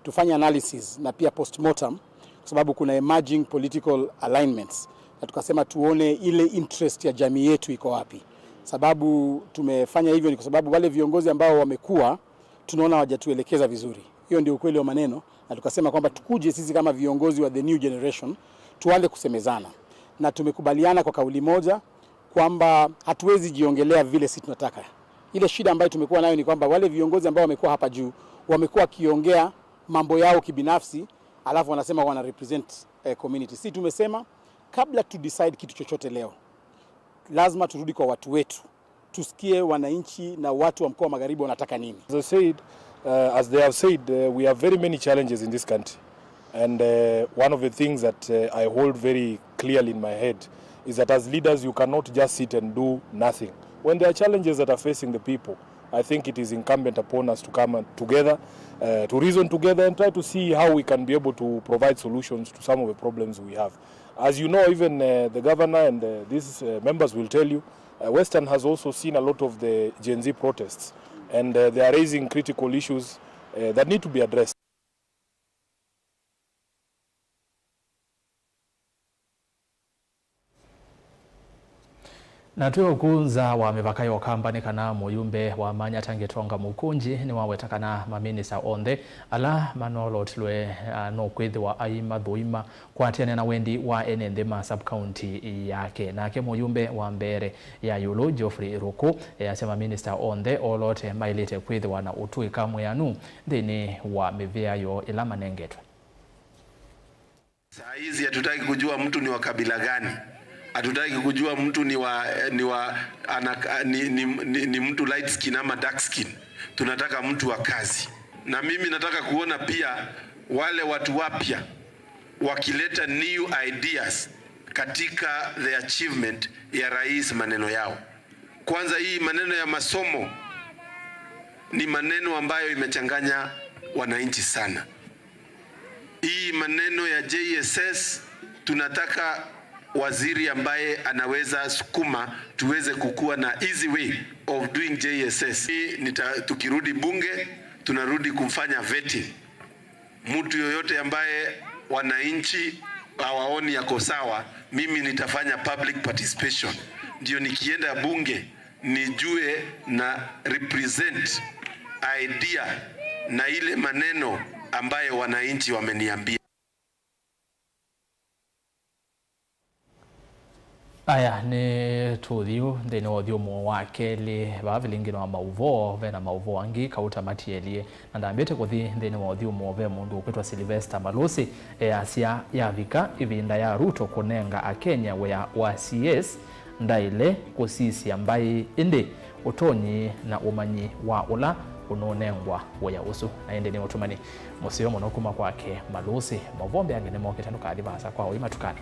tufanye analysis na pia postmortem, kwa sababu kuna emerging political alignments, na tukasema tuone ile interest ya jamii yetu iko wapi. Sababu tumefanya hivyo ni kwa sababu wale viongozi ambao wamekuwa tunaona hawajatuelekeza vizuri. Hiyo ndio ukweli wa maneno, na tukasema kwamba tukuje sisi kama viongozi wa the new generation tuanze kusemezana, na tumekubaliana kwa kauli moja kwamba hatuwezi jiongelea vile sisi tunataka. Ile shida ambayo tumekuwa nayo ni kwamba wale viongozi ambao wamekuwa hapa juu wamekuwa kiongea mambo yao kibinafsi, alafu wanasema wana represent community. Sisi tumesema kabla to decide kitu chochote leo, lazima turudi kwa watu wetu, tusikie wananchi na watu wa mkoa wa Magharibi wanataka nini. As they have said, we have very many challenges in this country, and one of the things that I hold very clearly in my head is that as leaders you cannot just sit and do nothing. When there are challenges that are facing the people, I think it is incumbent upon us to come together, to reason together and try to see how we can be able to provide solutions to some of the problems we have. As you know, even the governor and these members will tell you, Western has also seen a lot of the Gen Z protests, and they are raising critical issues that need to be addressed. Na tuyo kunza wa mivakayo kampani kana muyumbe wa manya tangetonga mukunji ni wawetakana maminisa onthe ala manolo tilwe no kwithi wa aima dhuima kwa tiane na wendi wa enendema sub-county yake. Na ke muyumbe wa mbere ya Yulu Geoffrey Ruku yasema minista onthe olote mailite kwithi wa na utui kamwe yanu dhini wa mivia yo ila manengetwe. Saa hizi hatutaki kujua mtu ni wa kabila gani. Hatutaki kujua mtu ni mtu light skin ama dark skin. Tunataka mtu wa kazi. Na mimi nataka kuona pia wale watu wapya wakileta new ideas katika the achievement ya rais maneno yao. Kwanza hii maneno ya masomo ni maneno ambayo imechanganya wananchi sana. Hii maneno ya JSS tunataka waziri ambaye anaweza sukuma tuweze kukua na easy way of doing JSS. Tukirudi bunge tunarudi kumfanya vetting. Mtu yoyote ambaye wananchi hawaoni yako sawa, mimi nitafanya public participation. Ndio nikienda bunge nijue na represent idea na ile maneno ambaye wananchi wameniambia. Aya ni tuthiu thini wa thiumo wa keli bavilingino wa mauvo vena mauvo wangi kauta matielie na ndambite kuthi thini wa thiumo ve mundu ukwitwa Sylvester Malusi asia yavika ivinda ya Ruto kunenga akenya wa CS ndaile kusisi ambaye indi utonyi na umanyi wa ula unonengwa waya usu na indi ni utumani musio monokuma kwake Malusi mavombe yange nimo kitanuka adibasa kwa wima tukani.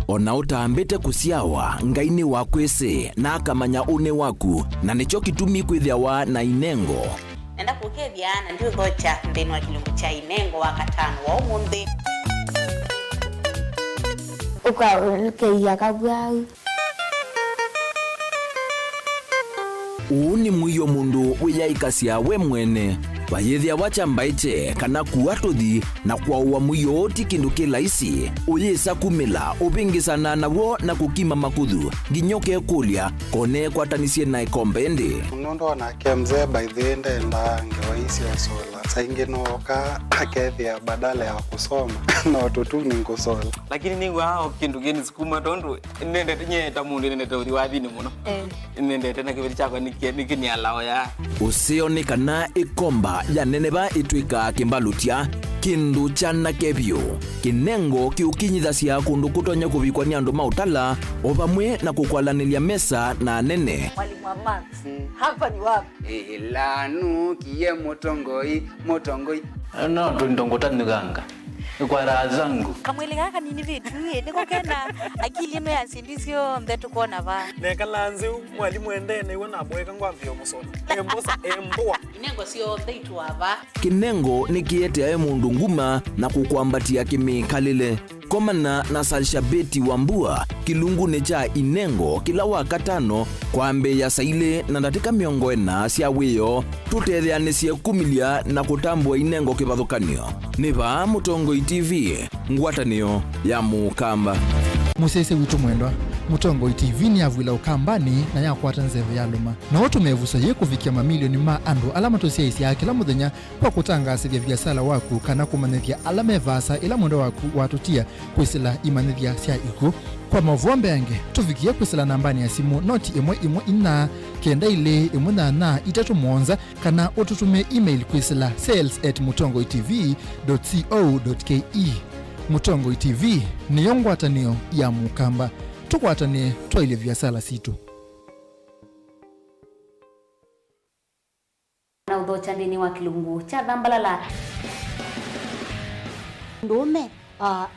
Ona utambite kusiawa ngaini wakwese na akamanya une waku na nicho kitumi kwithiawa na inengo nenda kukethiana ndio thocha ndeni wa kilungu cha inengo wa katano wa umuthi ukarukeia kabwau uni mwiyo mundu wiyaikasia we mwene bayethia wachambaite kana kuatuthi na kwauwa muyoti kindu kilaisi uyisa kumila ubingisana nawo na kukima makuthu nginyoke kulia kone kwatanisie na ikombendi munondo na kemze by the end enda ngewaisi ya sola saingi nooka akethia badala ya kusoma na watoto ni kusola lakini ningu hao kindu geni sukuma tondu nende nyeta mundu nende tori wathini muno nende tena kibiri chako nikini alao ya usioni kana ikomba ya neneba itwika kimbalutia kindu chana kebyo kinengo kiukinyithasia kundu kutonya kuvikwa ni andu mautala obamwe na kukwalanilia mesa na nene mwalimu wa Max hapa ni wapi lanu kiye motongoi no ndongota niganga kwa raha zangu kamwili kaka nini vitu niko kena akili ino ya sindisio mbetu kuona va nekalanze mwalimu endene iwe nabweka ngwambio musona embosa embua inengo sio theitu wava kinengo nikiete ae mundu nguma na kukwambatia kimikalile komana na Salshabeti Wambua kilungu necha inengo kila wakatano kwambe ya saile na ndatika miongo ena sia wiyo tutetheanesie kumilia na kutambua inengo kivathukanio niva Mutongo TV ngwatanio ya Mukamba musese witu mwendwa Mutongo TV ni avwila ukambani na yakwata nzeve ya luma na watu mevusa ye kuvikia mamilioni ma andu alama tosia isi ya kila muthenya kwa kutangasa vya biasala waku kana kumanethia alama evasa ila mwendo waku watutia kwisila imanethia sia iku kwa mavombe yange tuvikia kwisila nambani ya simu noti imwe ina kenda ile imwe na itatu mwonza kana ututume email kwisila sales@mutongotv.co.ke Mutongo TV ni yongwatanio ya Mukamba tukwatanie twaile vyasala situ na udhocha ndeni wa kilungu cha dhambalala ndume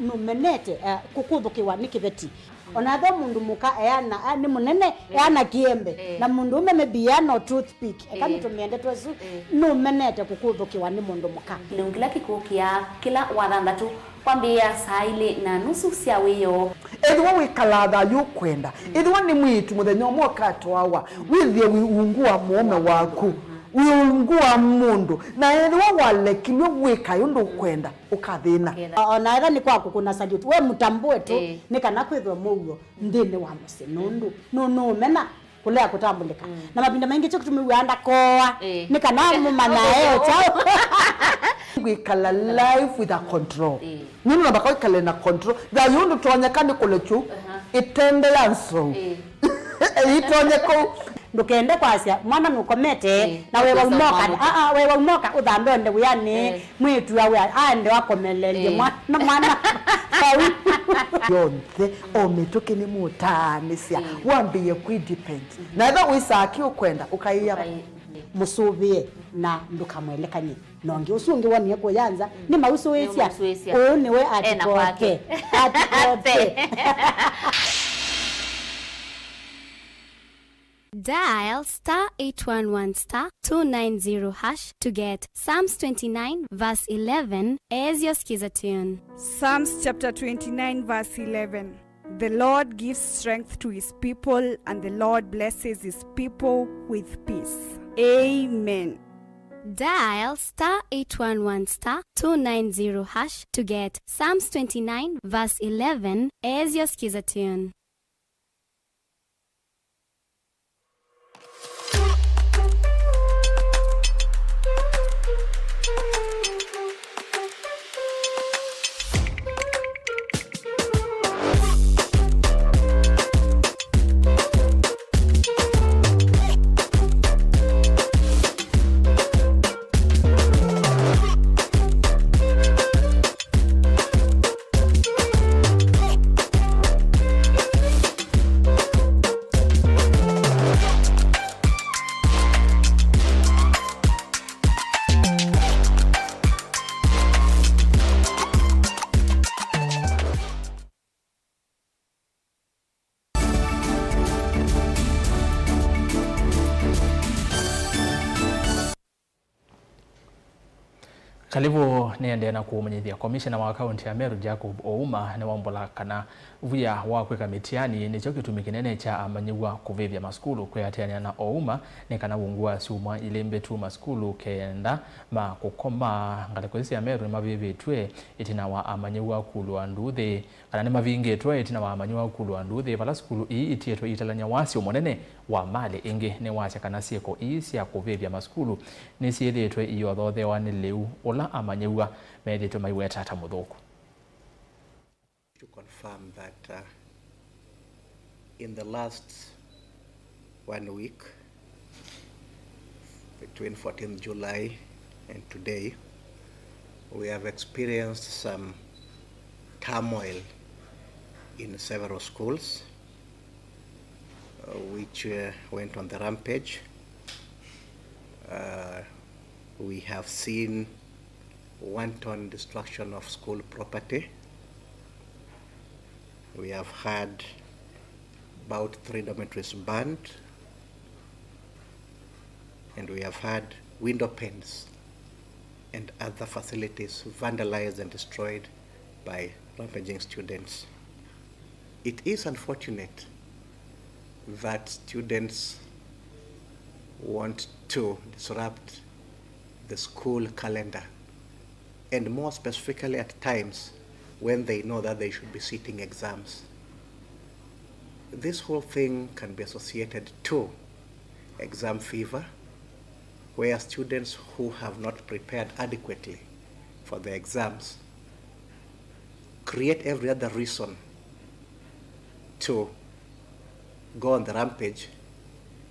numenete kukuthukiwa ni kiveti onatho mundu muka eana ni munene eana kiembe na mundu ume mebiano toothpick ekani tumiende twesu numenete kukuthukiwa ni mundu muka kilungila kikukia kila wathandatu kwambia saile na nusu cia wiyo ethiwa wikalatha yukwenda ethiwa ni mwitu muthenya umwe katwawa withie wiungua muome waku wiungua mundu na ethiwa walekilwe wika yundu kwenda ukathina ona etha ni kwaku kuna salute we mutambue tu ni kana kwithwa mugo ndini wa musi nundu no mena kulea kutambulika na mapinda mengi cyo kutumiwanda koa ni kana mumana eo chao wikala life with a control nini nabaka wikala na control da yundu tonyekani kulechu itende yanso itonyeko ndukende kwasia mwana nukomete na wewe umoka wewe umoka uthambe onde uyani mwitu awe ande wakomelelie mwana sawi yonthe ometoke ni mutanisia wambiye kwidepend na eba wisaki ukwenda ukaiya musubie na ndukamwelekanye nonge usungi wani kuyanza ni mauso wesia niwe atikoke Dial *811*290# to get Psalms 29 verse 11 as your skiza tune. Psalms chapter 29 verse 11. The Lord gives strength to his people, and the Lord blesses his people with peace. Amen. Dial *811*290# to get Psalms 29 verse 11 as your skiza tune. Kalivo niende na kumenyithia komishona wa kaunti ya Meru Jacob Ouma ni wambola kana vuya wa kweka mitiani ni cyo gitumi kinene cha amanyiwa kuvivya maskulu kweyatiania na Ouma ni kana wungua sumwa ilembe tu maskulu kenda ma kukoma ngalekozisi ya Meru ni mavivitwe itina wa amanyiwa kulwa nduthe kana ni mavingetwe itina wa amanyiwa kulwa nduthe vala skulu ii itieto italanya wasi umonene wa mali ingi ni wasya kana sieko isi ya kuvivya maskulu ni siethetwe iyo thothe wa ni leu ola amanyiwa medetwe maiweta ata muthuku. To confirm that in the last 1 week, between 14th July and today, we have experienced some turmoil in several schools, which went on the rampage. We have seen wanton destruction of school property. We have had about 3 dormitories burned, and we have had window panes and other facilities vandalized and destroyed by rampaging students. It is unfortunate that students want to disrupt the school calendar, and more specifically at times when they know that they should be sitting exams. This whole thing can be associated to exam fever, where students who have not prepared adequately for the exams create every other reason to go on the rampage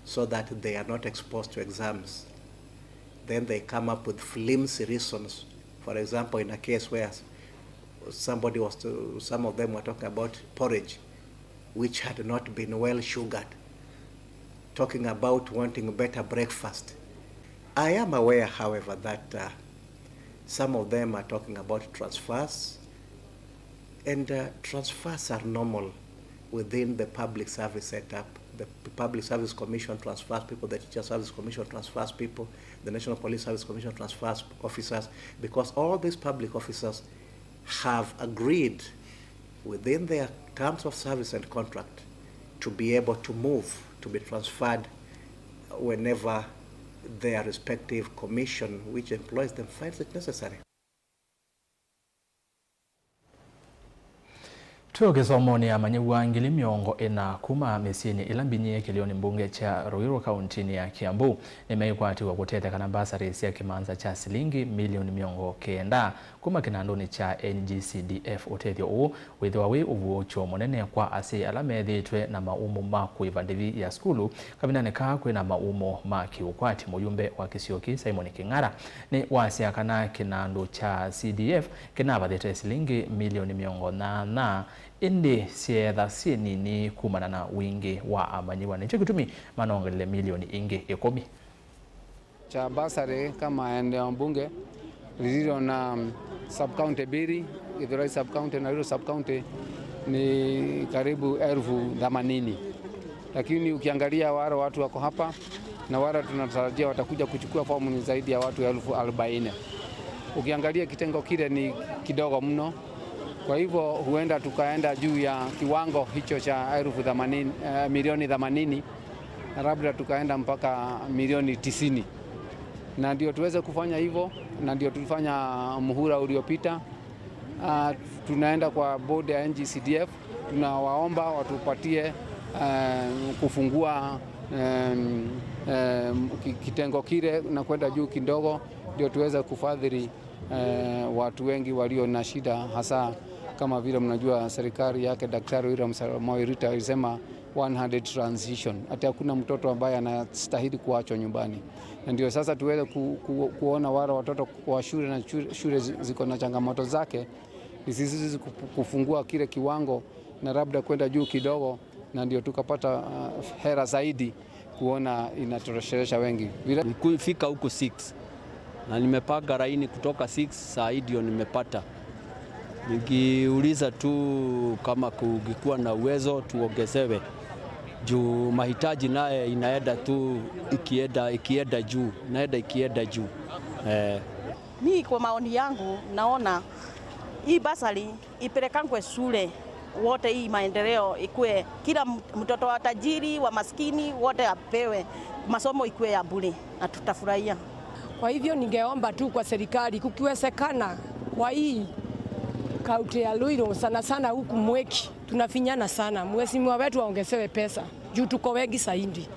so that they are not exposed to exams. Then they come up with flimsy reasons. For example, in a case where some of them were talking about porridge, which had not been well sugared, talking about wanting better breakfast. I am aware, however, that some of them are talking about transfers, and transfers are normal within the public service setup. The Public Service Commission transfers people, the Teacher Service Commission transfers people, the National Police Service Commission transfers officers, because all these public officers have agreed within their terms of service and contract to be able to move, to be transferred whenever their respective commission which employs them finds it necessary. Tukisomo ni amanyiwa ngili miongo ina kuma mesini ilambinye kilioni mbunge cha Ruiru kauntini ya Kiambu nimeikwatiwa kutete kana basari ya kimanza cha silingi milioni miongo kenda kuma kinandoni cha NGCDF utethio u withiwa wi uvuocho monene kwa ase alamethitwe na maumo ma kuivandivi ya skulu kabinane ka kwina maumo ma kiukwati muyumbe wa Kisioki Simon King'ara ni wasia kana kinando cha CDF kinavathite silingi milioni miongo na indi sietha sienini kumana na wingi wa amanyiwa nicho kitumi manongelele milioni ingi 10 cha basari kama eneo mbunge lililo na sub-county Biri, Githurai sub-county na Ruiru sub-county ni karibu 80,000, lakini ukiangalia wale watu wako hapa na wale tunatarajia watakuja kuchukua fomu ni zaidi ya watu 40,000. Ukiangalia kitengo kile ni kidogo mno. Kwa hivyo huenda tukaenda juu ya kiwango hicho cha milioni 80 na labda tukaenda mpaka milioni 90. Na ndio tuweze kufanya hivyo, na ndio tulifanya muhula uliopita. Tunaenda kwa board ya NGCDF, tunawaomba watupatie kufungua kitengo kile na kwenda juu kidogo, ndio tuweze kufadhili watu wengi walio na shida, hasa kama vile mnajua serikali yake Daktari William Samoei Ruto alisema 100 transition. Hata hakuna mtoto ambaye anastahili kuachwa nyumbani. Na ndio sasa tuweze kuona wale watoto kwa shule na shule ziko na changamoto zake, sisi kufungua kile kiwango na labda kwenda juu kidogo, na ndio tukapata hera zaidi kuona inatoshelesha wengi. Kufika huko 6 na nimepanga laini kutoka 6 saa hii ndio nimepata. Nikiuliza tu kama kungekuwa na uwezo tuongezewe juu mahitaji naye inaenda tu ikienda juu, naenda ikienda juu. Mi kwa maoni yangu naona hii basari ipelekangwe shule wote, hii maendeleo ikue, kila mtoto wa tajiri wa maskini wote apewe masomo, ikue ya bure na tutafurahia. Kwa hivyo ningeomba tu kwa serikali kukiwezekana kwa hii kaunti ya Luiro sana sana huku Mweki tunafinyana sana, mheshimiwa wetu waongezewe pesa juu tuko wengi zaidi.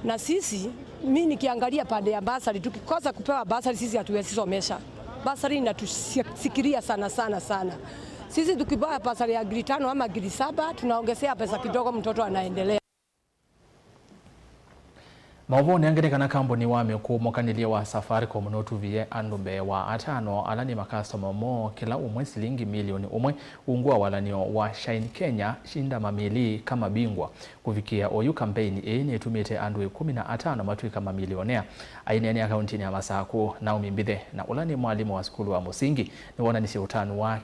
Na sisi mimi nikiangalia pande ya basari, tukikosa kupewa basari sisi hatuwezi somesha. Basari inatusikiria sana sana sana. Sisi tukipewa basari ya grade 5 ama grade 7 tunaongezea pesa kidogo, mtoto anaendelea. Mauvoni angerekana kambuni wa mekumokanĩrie wa Safaricom notuvie andũ wa atano alani makastoma mo kila umwe silingi milioni umwe ungua walanio wa Shine Kenya shinda mamili kama bingwa kufikia oyu kampeni ni tumite andũ 15 matuika mamilionea aineni akaunti ya Masaku Naomi Mbithe na ulani mwalimu wa skulu wa musingi ni wonanisi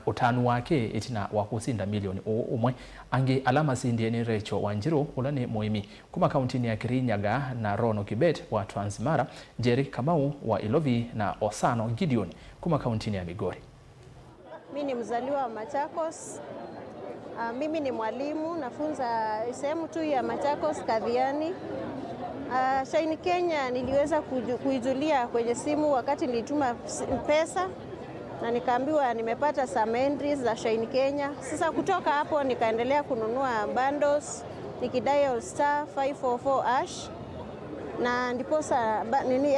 utanu wake itina wa kusinda milioni umwe ange alama sindieni Recho Wanjiru ulani muhimi kuma kaunti ya Kirinyaga na Rono Kibet wa Transmara, Jerry Kamau wa Ilovi na Osano Gideon kuma kaunti ya Migori. Mimi ni mzaliwa wa Machakos. Mimi ni mwalimu, nafunza sehemu tu ya Machakos Kadhiani. Shine Kenya niliweza kuijulia kwenye simu wakati nilituma pesa na nikaambiwa nimepata some entries za Shine Kenya. Sasa kutoka hapo nikaendelea kununua bundles nikidial *544# na ndiposa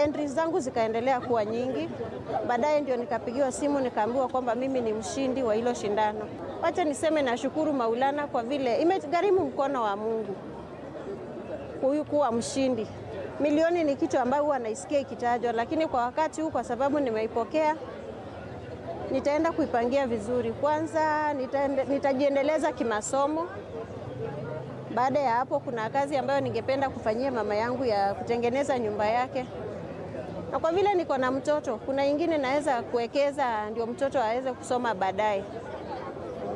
entries zangu zikaendelea kuwa nyingi. Baadaye ndio nikapigiwa simu nikaambiwa kwamba mimi ni mshindi wa hilo shindano. Wacha niseme nashukuru Maulana kwa vile imegharimu mkono wa Mungu huyu kuwa mshindi. Milioni ni kitu ambayo huwa naisikia ikitajwa, lakini kwa wakati huu kwa sababu nimeipokea nitaenda kuipangia vizuri. Kwanza nitajiendeleza kimasomo. Baada ya hapo kuna kazi ambayo ningependa kufanyia mama yangu ya kutengeneza nyumba yake. Na kwa vile niko na mtoto, kuna ingine naweza kuwekeza ndio mtoto aweze kusoma baadaye.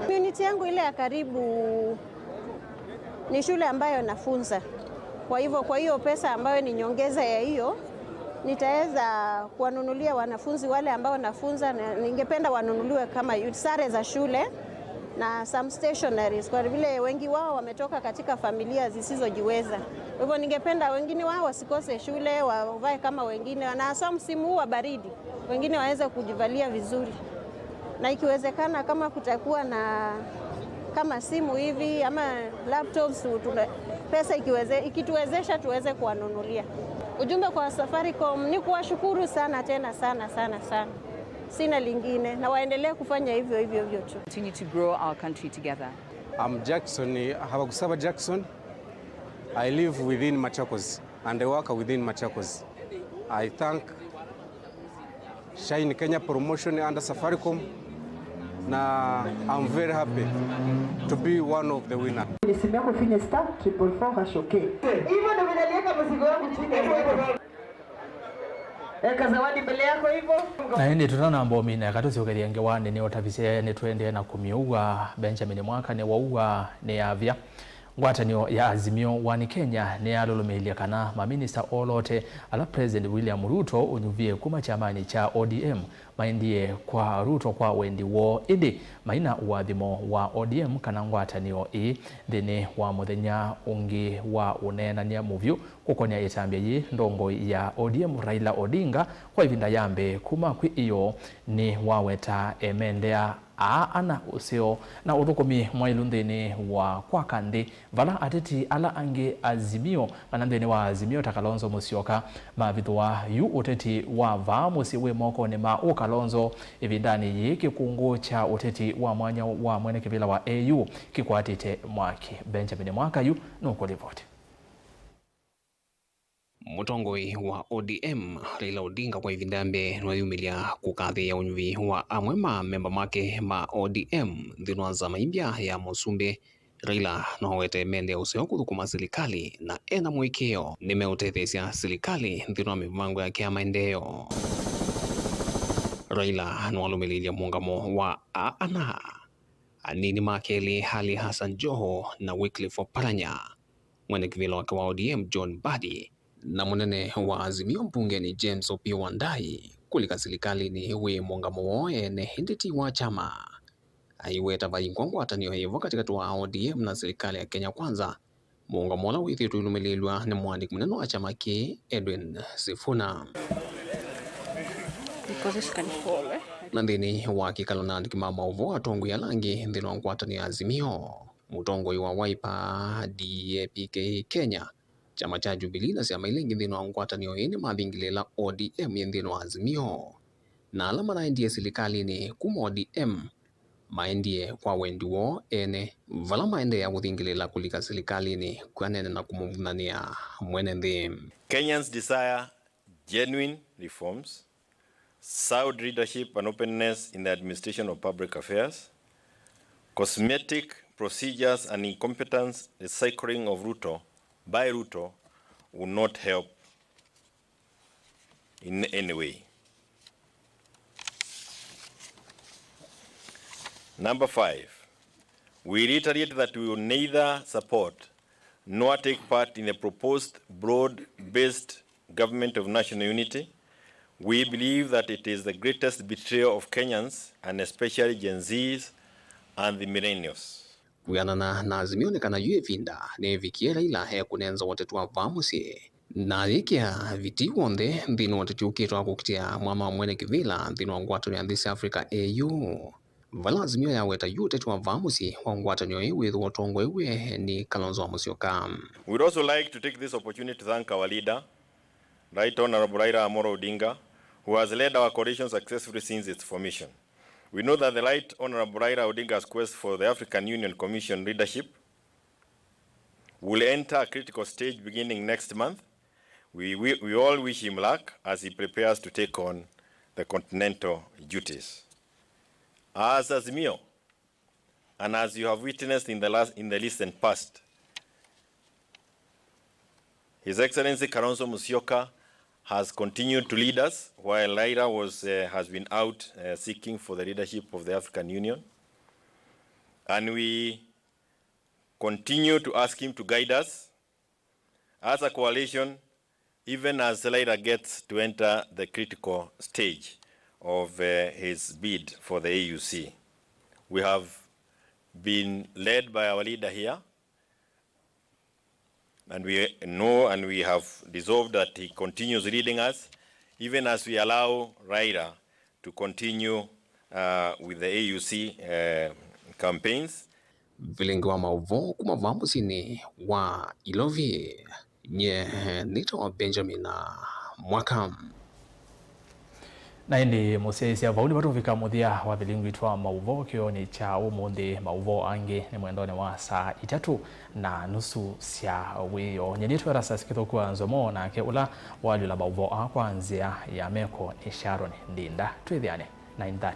Community yangu ile ya karibu ni shule ambayo nafunza. Kwa hiyo pesa ambayo ni nyongeza ya hiyo nitaweza kuwanunulia wanafunzi wale ambao nafunza, na ningependa wanunuliwe kama sare za shule na some stationaries kwa vile wengi wao wametoka katika familia zisizojiweza. Kwa hivyo ningependa wengine wao wasikose shule, wavae kama wengine, na hasa msimu huu wa baridi wengine waweze kujivalia vizuri. Na ikiwezekana kama kutakuwa na kama simu hivi ama laptops, pesa ikituwezesha tuweze kuwanunulia. Ujumbe kwa Safaricom ni kuwashukuru sana tena sana sana sana. Sina lingine na waendelee kufanya hivyo tu. Continue to grow our country together. I'm Jackson, Habagusaba Jackson. I live within Machakos and I work within Machakos. I thank Shine Kenya Promotion under Safaricom. Na I'm very happy to be one of the winners. Nisimia kufanya *444# hivyo ndio vinalieka mzigo wangu chini. Eka zawadi mbele yako hivyo. Na hindi tutana mbomi na katusi ukelienge wani ni otavise ni tuende na kumiuwa Benjamin Mwaka ni wauwa ni avya. Ngwatanio ya Azimio wani Kenya ni alulumilia kana maminista olote ala President William Ruto unyuvie kuma chamani cha ODM maindie kwa Ruto kwa wendi wo idi maina uadhimo wa ODM kana ngwatanio dini wa muthenya ungi wa unenania muvyu kukonia itambia yi ndongo ya ODM Raila Odinga kwa ivinda yambe kuma kwi iyo ni waweta emendea ana usio na uthukumi mwailundhini wa kwa kandi vala ateti ala ange Azimio anandhini wa Azimio Takalonzo Musyoka mavithwa yu uteti wa vamusi we moko ni ma Kalonzo ivindani yi kikungu cha uteti wa mwanya wa mwene kivila wa AU kikwatite Mwaki. Benjamin Mwaka yu nuko ripoti. Mutongoi wa ODM Raila Odinga kwa ivindambe nwayumilia kukathi ya unyuvi wa amwema memba make ma ODM dhinwanza maimbya ya Musumbe. Raila nohowete mende useo kuthukuma serikali na ena mwikeo nimeutethesia serikali dhinwa mivango yake ya maendeleo. Raila nwalumililia muungamo wa ana anini makeli Hali Hassan Joho na Wycliffe Oparanya, mwene kivila wa ODM John Mbadi na munene wa Azimio mbungeni James Opiyo Wandayi kulika serikali ni we muungamo woe ne hinditi wa chama aiweta vaingwa atanio hivyo katika wa ODM na serikali ya Kenya Kwanza. Muungamo la withi tulimelelwa ni mwandiki mnene wa chama ki Edwin Sifuna na ndini wakikala na ndikima mauvo atongo ya langi ndino ngwatanio Azimio mutongo wa Wiper DAP Kenya chama cha Jubilee na siama ilingi ndino ngwatanio ini mabingilela ODM ndino Azimio na alama na ndiye serikali ni kuma ODM maendie kwa wenduo ene vala maende ya kuthingilela kulika serikali ni kwanene na kumuvunania mwene ndi. Kenyans desire genuine reforms, sound leadership and openness in the administration of public affairs. Cosmetic procedures and incompetence, the cycling of Ruto by Ruto will not help in any way. Number 5, we reiterate that we will neither support nor take part in the proposed broad-based government of national unity. We believe that it is the greatest betrayal of Kenyans and especially Gen Zs and the millennials. Kuyanana na Azimio nekana yue vinda ne vikiera ila hea kunenza watetu wa vamusi na ikia viti wonde ndino watetu ukitwa kukitia mwama mwene kivila ndino ngwato ni This Africa AU. Vala Azimio ya weta yute tuwa vamusi wa ngwato nyo iwe dhuwa tongo iwe ni Kalonzo wa Musyoka. We'd also like to take this opportunity to thank our leader, Right Honorable Raila Amolo Odinga, who has led our coalition successfully since its formation. We know that the Right Honorable Raila Odinga's quest for the African Union Commission leadership will enter a critical stage beginning next month. We all wish him luck as he prepares to take on the continental duties. As Azimio, and as you have witnessed in the recent past, His Excellency Kalonzo Musyoka has continued to lead us while Raila has been out seeking for the leadership of the African Union. And we continue to ask him to guide us as a coalition, even as Raila gets to enter the critical stage of his bid for the AUC. We have been led by our leader here, and we know and we have resolved that he continues leading us, even as we allow Raila to continue with the AUC campaigns. Vilengi wa mauvo kuma vambusini wa Ilovi nye nito wa Benjamin Mwakam. Na hindi musesi ya vauli watu vika muthia wa vilingu itwa mauvo kio ni cha umundi mauvo ange ni mwendone wa saa 3:30 sia wiyo nyenyetu ya rasa sikito kwa nzomo na ke ula wali la mauvo kwanzia ya meko ni Sharon Ndinda tuithiane 9:30.